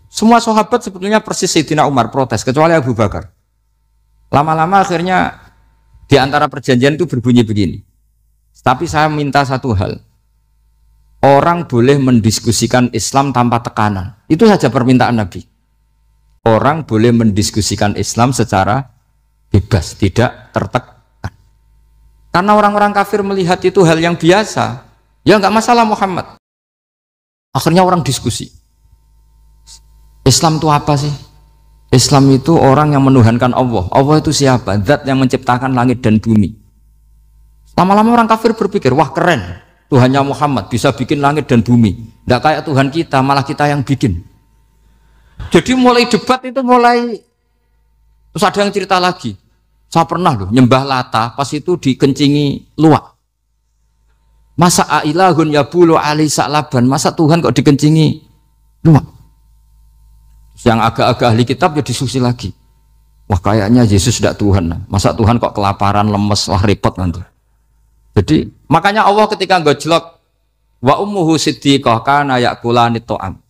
Semua sahabat sebetulnya persis Sayyidina Umar protes, kecuali Abu Bakar. Lama-lama akhirnya di antara perjanjian itu berbunyi begini. Tapi saya minta satu hal. Orang boleh mendiskusikan Islam tanpa tekanan. Itu saja permintaan Nabi. Orang boleh mendiskusikan Islam secara bebas, tidak tertekan. Karena orang-orang kafir melihat itu hal yang biasa, ya nggak masalah Muhammad. Akhirnya orang diskusi. Islam itu apa sih? Islam itu orang yang menuhankan Allah. Allah itu siapa? Zat yang menciptakan langit dan bumi. Lama-lama orang kafir berpikir, wah keren, Tuhannya Muhammad bisa bikin langit dan bumi. Nggak kayak Tuhan kita, malah kita yang bikin. Jadi mulai debat itu terus ada yang cerita lagi. Saya pernah loh nyembah Lata, pas itu dikencingi luwak. Masa ailahun yabulu ali sa'laban, masa Tuhan kok dikencingi luwak? Yang agak-agak ahli kitab ya diskusi lagi. Wah kayaknya Yesus tidak Tuhan. Masa Tuhan kok kelaparan, lemes, wah repot nanti. Jadi makanya Allah ketika gojlok wa ummuhu siddiqah kana yakulani ta'am.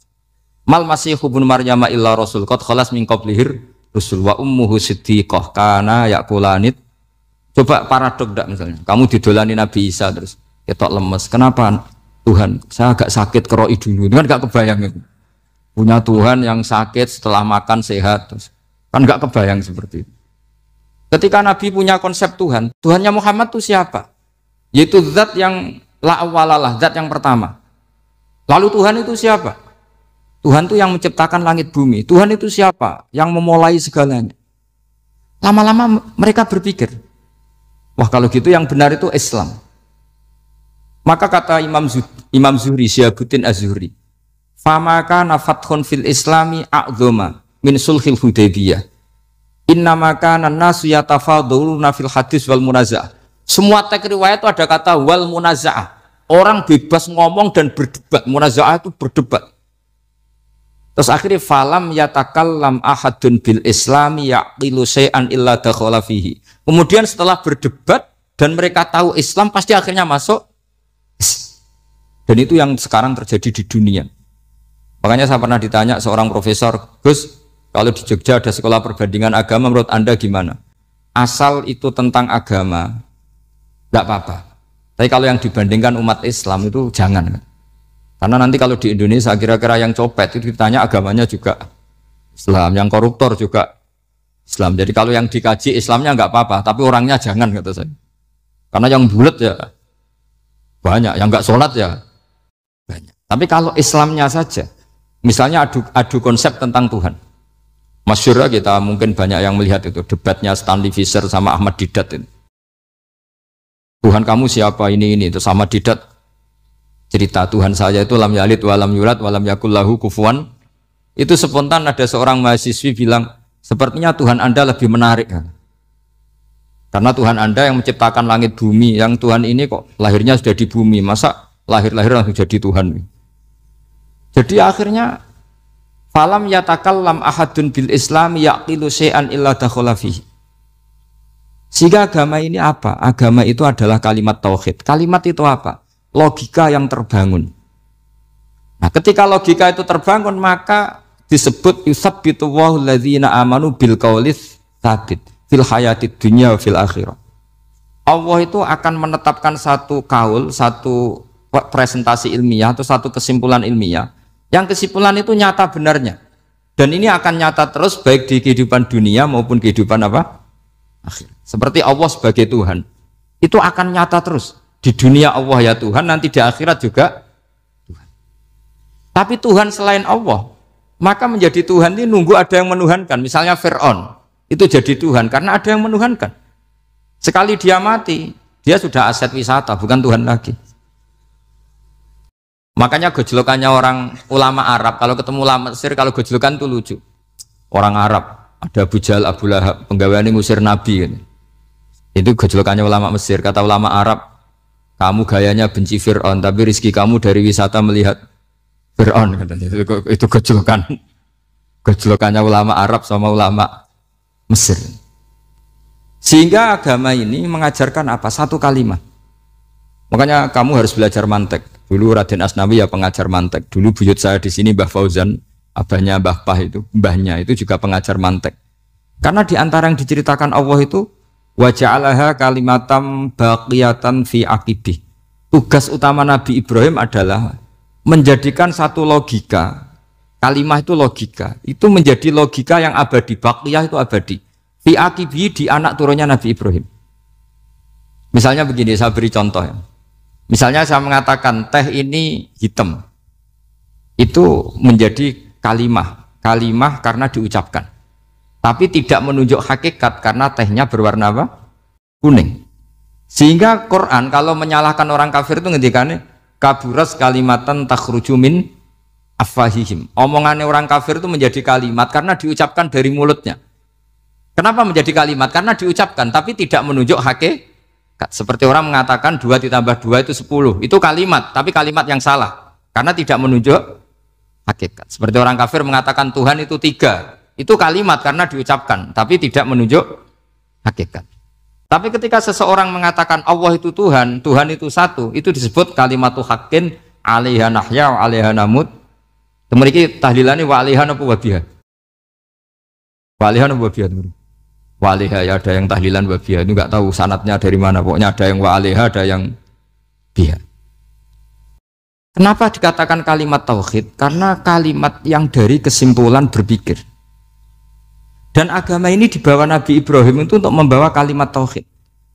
Mal masih ibnu Maryam illa rasul qad khalas min qablihir rusul wa ummuhu siddiqah kana yakulanit. Coba paradok enggak misalnya. Kamu didolani Nabi Isa terus ketok lemes. Kenapa Tuhan? Saya agak sakit keroi dulu. Itu kan enggak kebayang itu. Punya Tuhan yang sakit setelah makan sehat terus. Kan enggak kebayang seperti itu. Ketika Nabi punya konsep Tuhan, Tuhannya Muhammad itu siapa? Yaitu zat yang la awalalah, zat yang pertama. Lalu Tuhan itu siapa? Tuhan itu yang menciptakan langit bumi. Tuhan itu siapa? Yang memulai segalanya. Lama-lama mereka berpikir, wah kalau gitu yang benar itu Islam. Maka kata Imam Zuhri, Syihabuddin Az-Zuhri, famaka nafathun fil islami a'zoma min sulhil Hudaybiyah. Innama kana an-nasu yatafadhaluna fil hadis wal munaza'ah. Semua teks riwayat itu ada kata wal munaza'ah. Orang bebas ngomong dan berdebat. Munaza'ah itu berdebat. Terus akhirnya falam yatakallam ahadun bil islami yaqilu syai'an illa dakhala fihi. Kemudian setelah berdebat dan mereka tahu Islam pasti akhirnya masuk. Dan itu yang sekarang terjadi di dunia. Makanya saya pernah ditanya seorang profesor, Gus, kalau di Jogja ada sekolah perbandingan agama, menurut Anda gimana? Asal itu tentang agama, enggak apa-apa. Tapi kalau yang dibandingkan umat Islam itu jangan. Karena nanti kalau di Indonesia kira-kira yang copet itu ditanya agamanya juga Islam, yang koruptor juga Islam. Jadi kalau yang dikaji Islamnya enggak apa-apa, tapi orangnya jangan, kata saya. Karena yang bulat ya banyak, yang enggak sholat ya banyak. Tapi kalau Islamnya saja, misalnya adu konsep tentang Tuhan. Masyhur kita mungkin banyak yang melihat itu debatnya Stanley Fischer sama Ahmad Didat itu. Tuhan kamu siapa ini itu sama Didat cerita Tuhan saya itu lam yalid walam yulad walam yakul lahu kufuwan. Itu spontan ada seorang mahasiswi bilang, sepertinya Tuhan Anda lebih menarik. Karena Tuhan Anda yang menciptakan langit bumi, yang Tuhan ini kok lahirnya sudah di bumi, masa lahir-lahir langsung jadi Tuhan. Jadi akhirnya falam yatakallam ahadun bil islami yaqilu syai'an illa dakhala fihi. Sehingga agama ini apa? Agama itu adalah kalimat tauhid. Kalimat itu apa? Logika yang terbangun. Nah, ketika logika itu terbangun, maka disebut yusabbitu Allahu alladzina amanu bil qaulis tsabit fil hayatid dunya fil akhirah. Allah itu akan menetapkan satu kaul, satu presentasi ilmiah atau satu kesimpulan ilmiah. Yang kesimpulan itu nyata benarnya. Dan ini akan nyata terus baik di kehidupan dunia maupun kehidupan apa? Akhir. Seperti Allah sebagai Tuhan. Itu akan nyata terus. Di dunia Allah ya Tuhan, nanti di akhirat juga Tuhan. Tapi Tuhan selain Allah, maka menjadi Tuhan ini nunggu ada yang menuhankan. Misalnya Fir'aun, itu jadi Tuhan karena ada yang menuhankan. Sekali dia mati, dia sudah aset wisata, bukan Tuhan lagi. Makanya gejolokannya orang ulama Arab, kalau ketemu ulama Mesir, kalau gejolokan itu lucu. Orang Arab, ada Abu Jahal, Abu Lahab, penggaweane ngusir Nabi. Gitu. Itu gejolokannya ulama Mesir, kata ulama Arab, kamu gayanya benci Fir'aun, tapi rizki kamu dari wisata melihat Fir'aun. Itu gejolokannya ulama Arab sama ulama Mesir. Sehingga agama ini mengajarkan apa? Satu kalimat. Makanya kamu harus belajar mantek. Dulu Raden Asnawi ya pengajar mantek. Dulu buyut saya di sini Mbah Fauzan, abahnya Mbah Pah itu, mbahnya itu juga pengajar mantek. Karena di antara yang diceritakan Allah itu wa ja'alaha kalimatam baqiyatan fi aqibih. Tugas utama Nabi Ibrahim adalah menjadikan satu logika. Kalimah itu logika. Itu menjadi logika yang abadi. Baqiyah itu abadi. Fi aqibih, di anak turunnya Nabi Ibrahim. Misalnya begini, saya beri contoh ya. Misalnya saya mengatakan teh ini hitam. Itu menjadi kalimah. Kalimah karena diucapkan. Tapi tidak menunjuk hakikat karena tehnya berwarna apa? Kuning. Sehingga Quran kalau menyalahkan orang kafir itu ngendikane kaburas kalimatan takhruju min afwahihim. Omongannya orang kafir itu menjadi kalimat karena diucapkan dari mulutnya. Kenapa menjadi kalimat? Karena diucapkan tapi tidak menunjuk hakikat. Seperti orang mengatakan 2 ditambah 2 itu 10. Itu kalimat, tapi kalimat yang salah karena tidak menunjuk hakikat. Seperti orang kafir mengatakan Tuhan itu 3. Itu kalimat karena diucapkan, tapi tidak menunjuk hakikat. Tapi ketika seseorang mengatakan Allah itu Tuhan, Tuhan itu satu, itu disebut kalimatu haqqin 'alaiha nahya wa 'alaiha namut. Mriki tahlilane wa 'alaiha napa wa biha? Wa 'alaiha napa wa biha? Wa 'alaiha ya ada yang tahlilan wa biha, itu enggak tahu sanadnya dari mana, pokoknya ada yang wa 'alaiha, ada yang biha. Kenapa dikatakan kalimat tauhid? Karena kalimat yang dari kesimpulan berpikir. Dan agama ini dibawa Nabi Ibrahim itu untuk membawa kalimat tauhid.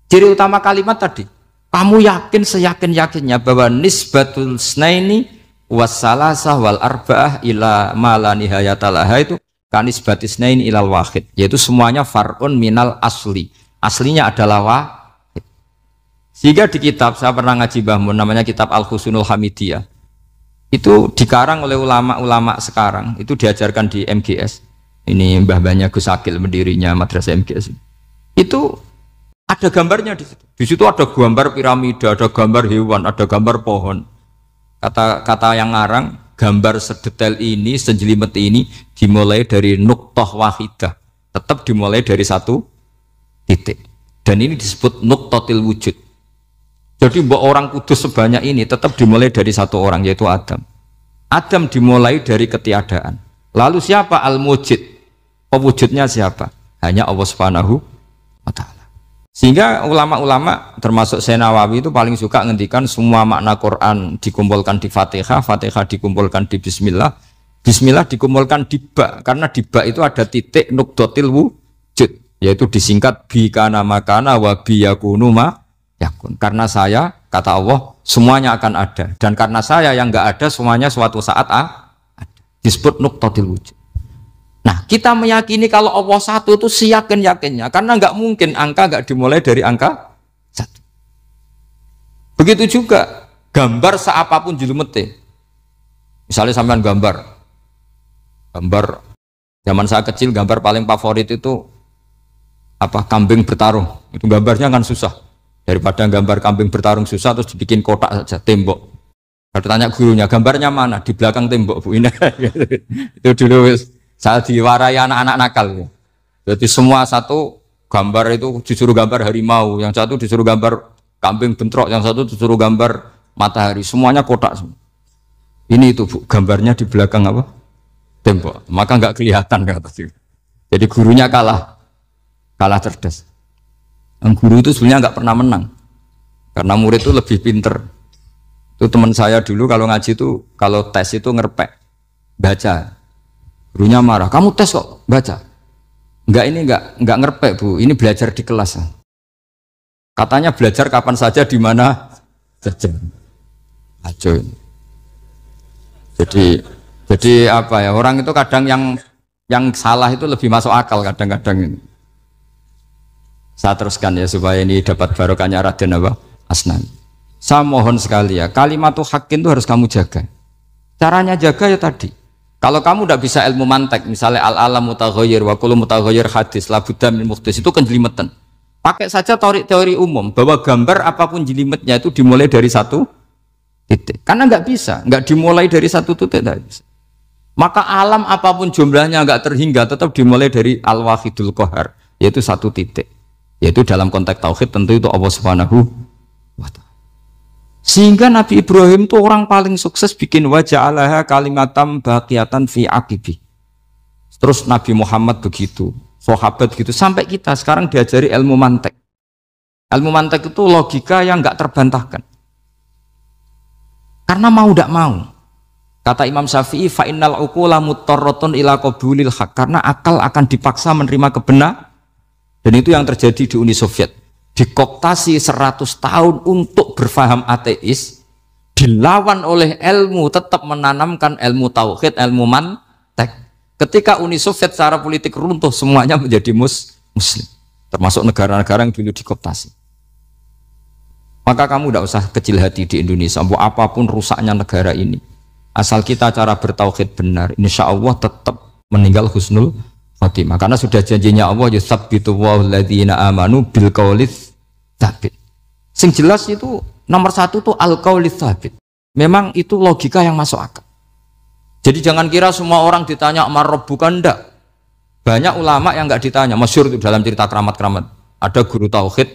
Ciri utama kalimat tadi, kamu yakin seyakin-yakinnya bahwa nisbatul snaini wassalasah wal arba'ah ila ma la nihayatalaha itu kanisbatis snaini ilal wahid, yaitu semuanya far'un minal asli. Aslinya adalah wahid. Sehingga di kitab, saya pernah ngaji Mbah Mun, namanya kitab Al-Husunul Hamidiyah. Itu dikarang oleh ulama-ulama sekarang, itu diajarkan di MGS. Ini mbah-mbahnya Gus Akil, pendirinya Madrasah MGS. Itu ada gambarnya di situ. Di situ ada gambar piramida, ada gambar hewan, ada gambar pohon. Kata yang ngarang, gambar sedetail ini, sejelimet ini dimulai dari nuqtah wahidah, tetap dimulai dari satu titik. Dan ini disebut nuqtatil wujud. Jadi orang kudus sebanyak ini tetap dimulai dari satu orang, yaitu Adam. Adam dimulai dari ketiadaan. Lalu siapa al-mujid? Pewujudnya siapa? Hanya Allah Subhanahu wa ta'ala. Sehingga ulama-ulama termasuk Syekh Nawawi itu paling suka ngendikan semua makna Quran dikumpulkan di Fatihah, Fatihah dikumpulkan di Bismillah, Bismillah dikumpulkan di ba, karena di ba itu ada titik nuqtatil wujud, yaitu disingkat bi kana makana wa bi yakunu ma yakun. Karena saya, kata Allah, semuanya akan ada, dan karena saya yang enggak ada, semuanya suatu saat ada. Disebut nuqtatil wujud. Nah, kita meyakini kalau Allah satu itu seyakin-yakinnya, karena enggak mungkin angka enggak dimulai dari angka satu. Begitu juga gambar seapapun julumete. Misalnya sampean gambar zaman saya kecil, gambar paling favorit itu apa, kambing bertarung. Itu gambarnya kan susah. Daripada gambar kambing bertarung susah terus dibikin kotak saja, tembok. Kalau tanya gurunya, gambarnya mana? Di belakang tembok, Bu. Ini itu dulu saya diwarai anak-anak nakal. Jadi semua satu gambar itu disuruh gambar harimau, yang satu disuruh gambar kambing bentrok, yang satu disuruh gambar matahari, semuanya kotak semua. Ini itu, Bu, gambarnya di belakang apa? Tembok. Maka nggak kelihatan kata sih. Jadi gurunya kalah cerdas. Guru itu sebenarnya nggak pernah menang, karena murid itu lebih pinter. Itu teman saya dulu kalau ngaji itu, kalau tes itu ngerpek baca, gurunya marah, kamu tes kok baca? Enggak ngerpek, Bu, ini belajar di kelas. Katanya belajar kapan saja di mana saja. Acuh. Jadi apa ya, orang itu kadang yang salah itu lebih masuk akal kadang-kadang ini. Saya teruskan ya supaya ini dapat barokahnya Raden apa? Asnani. Saya mohon sekali ya, kalimatul haqqin itu harus kamu jaga. Caranya jaga ya tadi. Kalau kamu tidak bisa ilmu mantek, misalnya al-alam mutaghayyir wa kullu mutaghayyir hadis la budda min muhdits, itu kan jelimetan. Pakai saja teori umum bahwa gambar apapun jelimetnya itu dimulai dari satu titik. Karena nggak bisa, nggak dimulai dari satu titik, tidak bisa. Maka alam apapun jumlahnya nggak terhingga, tetap dimulai dari al-wahidul qahar, yaitu satu titik. Yaitu dalam konteks tauhid tentu itu Allah Subhanahu wa ta'ala. Sehingga Nabi Ibrahim itu orang paling sukses bikin waja'alaha kalimatam baqiyatan fi aqibi. Terus Nabi Muhammad begitu, sahabat gitu, sampai kita sekarang diajari ilmu mantek. Ilmu mantek itu logika yang nggak terbantahkan. Karena mau tidak mau. Kata Imam Syafi'i, fa innal uqula muttarratun ila qabulil haq, karena akal akan dipaksa menerima kebenaran. Dan itu yang terjadi di Uni Soviet. Dikooptasi 100 tahun untuk berfaham ateis, dilawan oleh ilmu, tetap menanamkan ilmu tauhid, ilmu mantek. Ketika Uni Soviet secara politik runtuh, semuanya menjadi muslim, termasuk negara-negara yang dulu dikooptasi. Maka kamu tidak usah kecil hati di Indonesia, apapun rusaknya negara ini, asal kita cara bertauhid benar, insya Allah tetap meninggal husnul khotimah. Karena sudah janjinya Allah, yusabbitu walladzina amanu bil qaulis tsabit. Sing jelas itu nomor satu tuh al qaulis tsabit. Memang itu logika yang masuk akal. Jadi jangan kira semua orang ditanya amar rabbuka, ndak. Banyak ulama yang enggak ditanya, masyhur itu dalam cerita keramat-keramat. Ada guru tauhid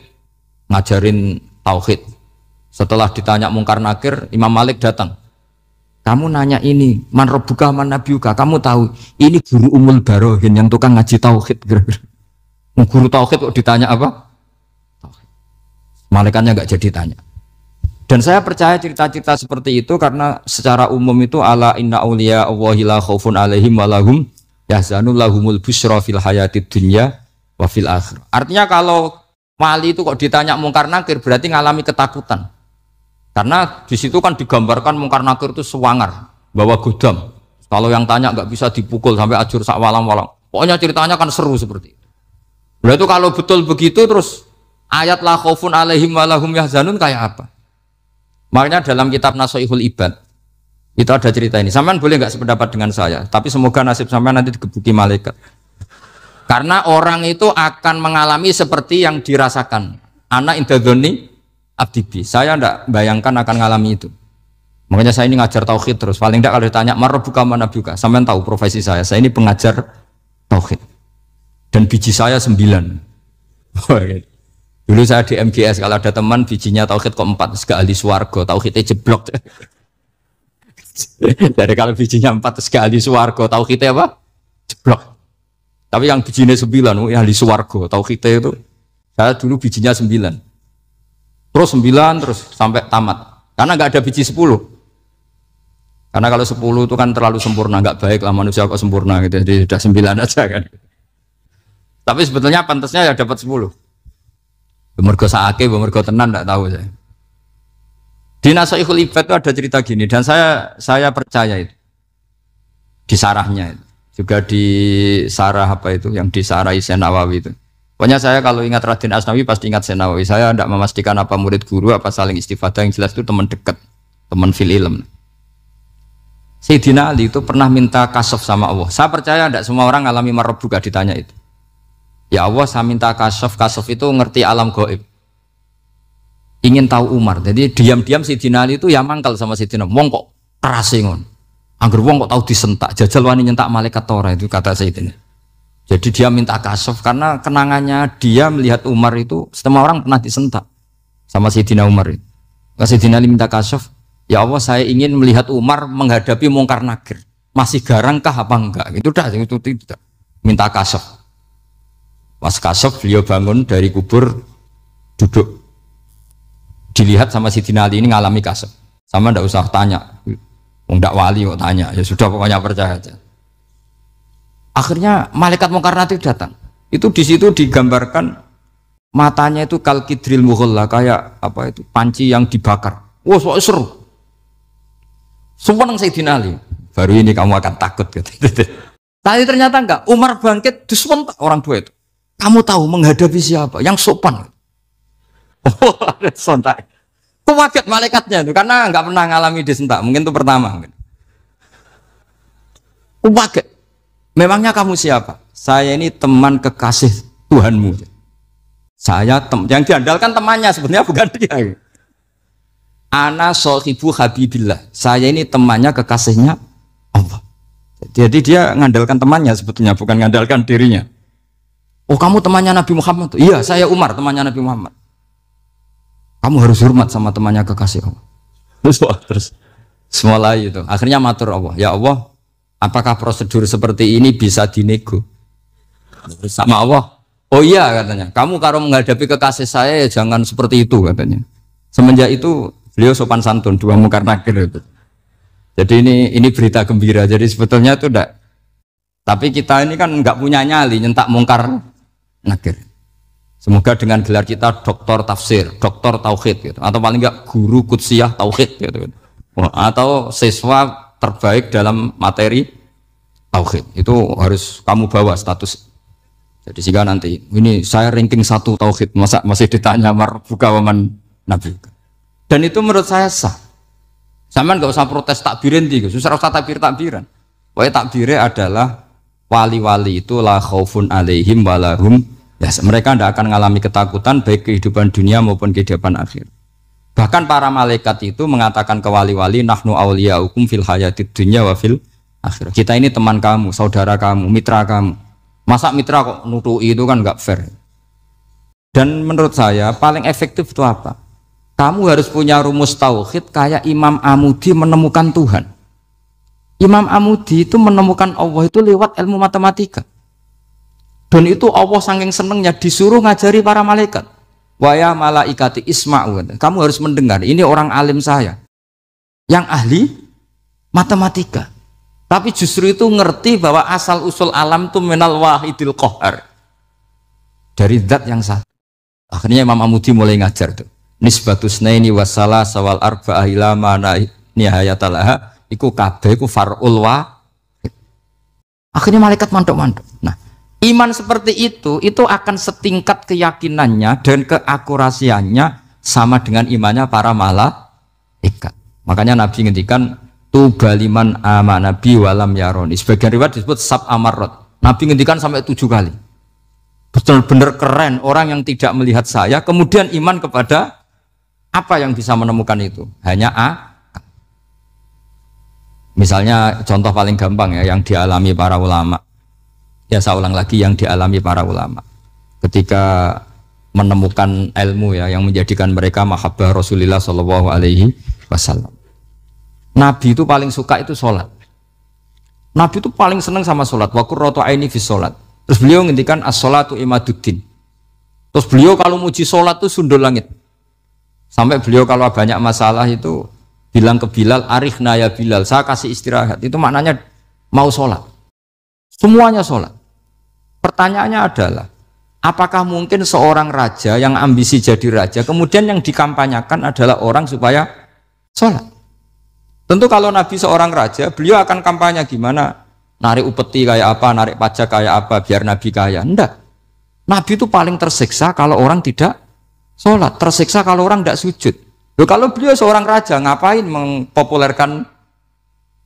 ngajarin tauhid. Setelah ditanya mungkar nakir, Imam Malik datang. Kamu nanya ini, man rabbuka man nabiyuka, kamu tahu ini guru Umul Barohin yang tukang ngaji tauhid. Guru tauhid kok ditanya apa? Tauhid. Malaikatnya enggak jadi tanya. Dan saya percaya cerita-cerita seperti itu karena secara umum itu ala inna auliya Allahi la khaufun alaihim walahum yahzanun lahumul busyra fil hayatid dunya wa fil akhirah. Artinya kalau wali itu kok ditanya mungkar nakir berarti ngalami ketakutan. Karena di situ kan digambarkan mungkar nakir itu sewangar, bawa godam. Kalau yang tanya nggak bisa dipukul sampai ajur sak walang-walang. Pokoknya ceritanya kan seru seperti itu. Berarti kalau betul begitu terus ayat la khaufun alaihim walahum yahzanun kayak apa? Makanya dalam kitab Nasoihul Ibad itu ada cerita ini. Sampean boleh nggak sependapat dengan saya, tapi semoga nasib sampean nanti digebuki malaikat. Karena orang itu akan mengalami seperti yang dirasakan. Anak indadzoni abdibi. Saya tidak bayangkan akan mengalami itu. Makanya saya ini ngajar tauhid terus. Paling tidak kalau ditanya marbuka mana buka, sampean tahu profesi saya. Saya ini pengajar tauhid. Dan biji saya 9. Dulu saya di MGS, kalau ada teman bijinya tauhid kok 4, terus gak ahli swarga, tauhidnya jeblok. Dari kalau bijinya 4 terus gak ahli swarga, tauhidnya apa? Jeblok. Tapi yang bijinya 9, ahli swarga, tauhidnya itu saya dulu bijinya 9. Terus 9 terus sampai tamat. Karena gak ada biji 10. Karena kalau 10 itu kan terlalu sempurna, gak baik lah manusia kok sempurna gitu. Jadi sudah 9 aja kan. Tapi sebetulnya pantasnya ya dapat 10. Mergo saake, mergo tenan enggak tahu saya. Di Nasaihul Ibad itu ada cerita gini dan saya percaya itu. Di sarahnya itu. Juga di sarah apa itu yang di sarah Syekh Nawawi itu. Pokoknya saya kalau ingat Raden Asnawi pasti ingat Syekh Nawawi. Saya tidak memastikan apa murid guru apa saling istifadah, yang jelas itu teman dekat, teman fil ilm. Sayyidina Ali itu pernah minta kasaf sama Allah. Saya percaya tidak semua orang alami marbuka ditanya itu. Ya Allah, saya minta kasaf itu ngerti alam gaib. Ingin tahu Umar. Jadi diam-diam Sayyidina Ali itu ya mangkal sama Sayyidina. Wong kok keras ngon. Angger wong kok tahu disentak. Jajal wani nyentak malaikat Tora itu kata Sayyidina. Jadi dia minta kasaf karena kenangannya dia melihat Umar itu semua orang pernah disentak sama Sayyidina Umar itu. Sayyidina Ali minta kasaf. Ya Allah, saya ingin melihat Umar menghadapi Mungkar Nakir. Masih garangkah apa enggak? Itu dah, itu tidak. Minta kasaf. Pas kasaf beliau bangun dari kubur, duduk, dilihat sama Sayyidina Ali ini ngalami kasaf. Sama ndak usah tanya, ndak wali kok tanya, ya sudah pokoknya percaya aja. Akhirnya malaikat Mungkar Nakir datang. Itu di situ digambarkan matanya itu kalkidril mughalla, kayak apa itu panci yang dibakar. Wah, so seru. Sumpah nang Sayyidina Ali. Baru ini kamu akan takut gitu. Tapi ternyata enggak. Umar bangkit disewentak orang tua itu. Kamu tahu menghadapi siapa? Yang sopan. Oh, ada sontak. Kaget malaikatnya itu karena nggak pernah ngalami disentak. Mungkin itu pertama. Kaget. Memangnya kamu siapa? Saya ini teman kekasih Tuhanmu. Saya yang diandalkan temannya sebenarnya bukan dia. Ana sohibu habibillah. Saya ini temannya kekasihnya Allah. Jadi dia ngandalkan temannya sebetulnya bukan ngandalkan dirinya. Oh, kamu temannya Nabi Muhammad? Iya, saya Umar, temannya Nabi Muhammad. Kamu harus hormat sama temannya kekasih Allah. Terus mulai itu. Akhirnya matur Allah. Ya Allah, apakah prosedur seperti ini bisa dinego? Sama Allah. Oh iya katanya. Kamu kalau menghadapi kekasih saya ya jangan seperti itu katanya. Semenjak itu beliau sopan santun, dua Mungkar Nakir itu. Jadi ini berita gembira. Jadi sebetulnya itu enggak. Tapi kita ini kan enggak punya nyali nyentak Mungkar Nakir. Semoga dengan gelar kita doktor tafsir, doktor tauhid gitu. Atau paling enggak guru kutsiyah tauhid gitu. Atau siswa terbaik dalam materi tauhid. Itu harus kamu bawa status. Jadi jika nanti ini saya ranking 1 tauhid, masa masih ditanya marbuka waman nabi. Dan itu menurut saya sah. Sama enggak usah protes takbirin gitu. Susah usah takbiran. Pokoknya takbirnya adalah wali-wali itu la khaufun alaihim walahum ya, mereka tidak akan mengalami ketakutan baik kehidupan dunia maupun kehidupan akhir. Bahkan para malaikat itu mengatakan ke wali-wali nahnu awliyaukum fil hayatid dunya wa fil akhir. Kita ini teman kamu, saudara kamu, mitra kamu. Masa mitra kok nutui itu kan nggak fair. Dan menurut saya paling efektif itu apa? Kamu harus punya rumus tauhid kayak Imam Amudi menemukan Tuhan. Imam Amudi itu menemukan Allah itu lewat ilmu matematika. Dan itu Allah saking senengnya disuruh ngajari para malaikat. Wa ya malaikati isma'u. Kamu harus mendengar, ini orang alim saya yang ahli matematika. Tapi justru itu ngerti bahwa asal usul alam itu minal wahidil qahar. Dari zat yang satu. Akhirnya Imam Amudi mulai ngajar tuh. Nisbatus naini wassalah sawal arba'ah ila mana nihayatalaha. Iku kabeh iku far'ul wa. Akhirnya malaikat mantuk-mantuk. Nah, iman seperti itu akan setingkat keyakinannya dan keakurasiannya sama dengan imannya para malaikat. Makanya Nabi ngendikan tubaliman amanabi walam yaroni. Sebagian riwayat disebut sab amarot. Nabi ngendikan sampai 7 kali. Benar-benar keren orang yang tidak melihat saya kemudian iman kepada apa yang bisa menemukan itu? Hanya Misalnya contoh paling gampang ya yang dialami para ulama. Ya saya ulang lagi yang dialami para ulama. Ketika menemukan ilmu ya yang menjadikan mereka mahabbah Rasulullah Shallallahu Alaihi Wasallam. Nabi itu paling suka itu sholat. Nabi itu paling senang sama sholat. Wa qurratu aini fi sholat. Terus beliau ngendikan as-sholatu imaduddin. Terus beliau kalau muji sholat itu sundul langit. Sampai beliau kalau banyak masalah itu bilang ke Bilal, arikhna ya Bilal, saya kasih istirahat. Itu maknanya mau sholat. Semuanya sholat. Pertanyaannya adalah, apakah mungkin seorang raja yang ambisi jadi raja, kemudian yang dikampanyakan adalah orang supaya sholat? Tentu kalau Nabi seorang raja, beliau akan kampanye gimana? Narik upeti kayak apa, narik pajak kayak apa, biar Nabi kaya. Enggak. Nabi itu paling tersiksa kalau orang tidak sholat, tersiksa kalau orang tidak sujud. Loh, kalau beliau seorang raja, ngapain mempopulerkan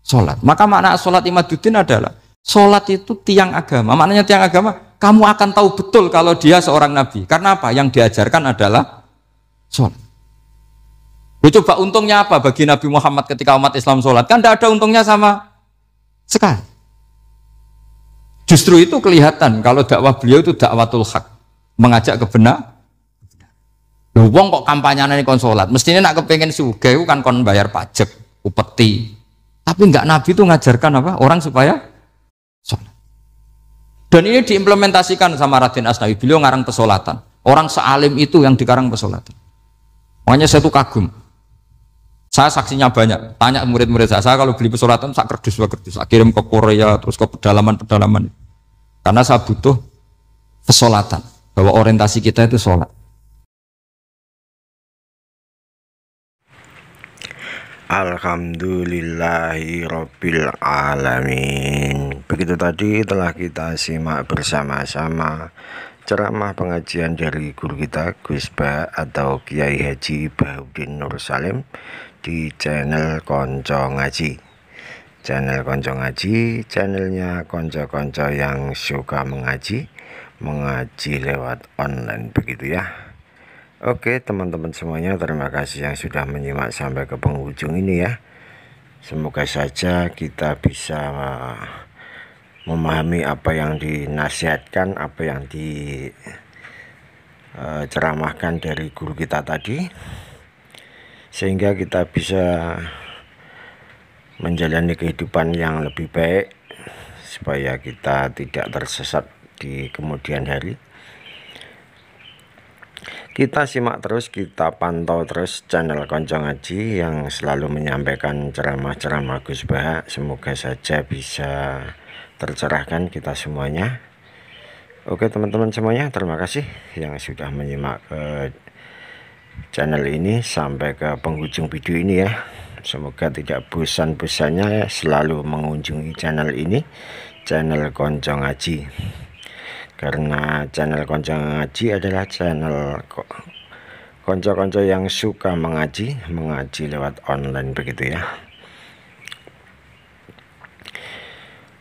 sholat? Maka makna sholat imaduddin adalah sholat itu tiang agama. Maknanya tiang agama, kamu akan tahu betul kalau dia seorang nabi. Karena apa? Yang diajarkan adalah sholat. Coba untungnya apa bagi Nabi Muhammad ketika umat Islam sholat? Kan tidak ada untungnya sama sekali. Justru itu kelihatan kalau dakwah beliau itu dakwatul haq, mengajak ke benar. Loh, wong kok kampanyenya ini kon sholat? Mestinya nak kepengen sugih kan kon bayar pajak, upeti. Tapi enggak, Nabi itu ngajarkan apa? Orang supaya sholat. Dan ini diimplementasikan sama Raden Asnawi. Beliau ngarang pesolatan. Orang sealim itu yang dikarang pesolatan. Makanya saya tuh kagum. Saya saksinya banyak. Tanya murid-murid saya kalau beli pesolatan saya kerdus. Saya kirim ke Korea, terus ke pedalaman-pedalaman. Karena saya butuh pesolatan. Bahwa orientasi kita itu sholat. Alhamdulillahirabbil alamin. Begitu tadi telah kita simak bersama-sama ceramah pengajian dari guru kita Gus Ba atau Kiai Haji Bahuddin Nur Salim di channel Konco Ngaji. Channel Konco Ngaji, channelnya konco-konco yang suka mengaji lewat online, begitu ya. Oke teman-teman semuanya, terima kasih yang sudah menyimak sampai ke penghujung ini ya. Semoga saja kita bisa memahami apa yang dinasihatkan, apa yang diceramahkan dari guru kita tadi, sehingga kita bisa menjalani kehidupan yang lebih baik, supaya kita tidak tersesat di kemudian hari. Kita simak terus, kita pantau terus channel Konco Ngaji yang selalu menyampaikan ceramah-ceramah Gus Bah. Semoga saja bisa tercerahkan kita semuanya. Oke teman-teman semuanya, terima kasih yang sudah menyimak ke channel ini sampai ke penghujung video ini ya. Semoga tidak bosan-bosannya selalu mengunjungi channel ini, channel Konco Ngaji. Karena channel Konco Ngaji adalah channel konco-konco yang suka mengaji lewat online, begitu ya.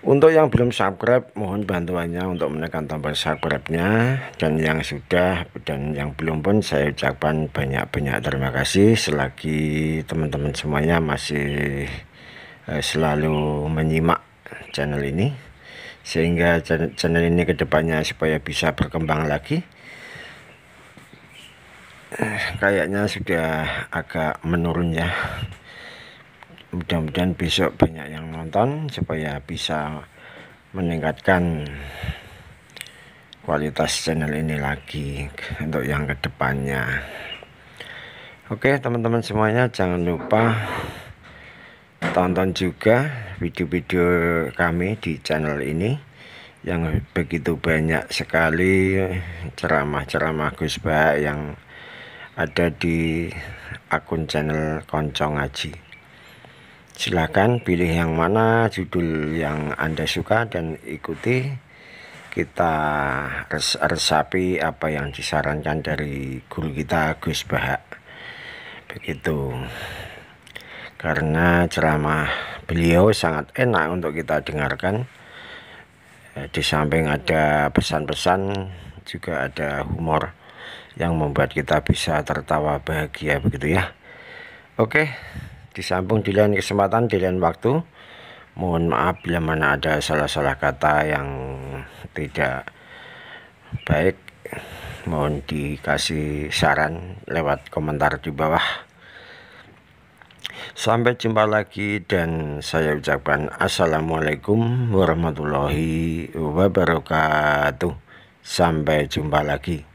Untuk yang belum subscribe, mohon bantuannya untuk menekan tombol subscribe-nya, dan yang sudah dan yang belum pun saya ucapkan banyak-banyak terima kasih selagi teman-teman semuanya masih selalu menyimak channel ini, sehingga channel ini kedepannya supaya bisa berkembang lagi. Kayaknya sudah agak menurun ya. Mudah-mudahan besok banyak yang nonton supaya bisa meningkatkan kualitas channel ini lagi untuk yang kedepannya. Oke teman-teman semuanya, jangan lupa tonton juga video-video kami di channel ini yang begitu banyak sekali ceramah-ceramah Gus Bah yang ada di akun channel Konco Ngaji. Silahkan pilih yang mana judul yang Anda suka dan ikuti. Kita resapi apa yang disarankan dari guru kita Gus Bah, begitu. Karena ceramah beliau sangat enak untuk kita dengarkan. Di samping ada pesan-pesan, juga ada humor yang membuat kita bisa tertawa bahagia, begitu ya. Oke, disambung di lain kesempatan, di lain waktu. Mohon maaf bila mana ada salah-salah kata yang tidak baik. Mohon dikasih saran lewat komentar di bawah. Sampai jumpa lagi dan saya ucapkan assalamualaikum warahmatullahi wabarakatuh. Sampai jumpa lagi.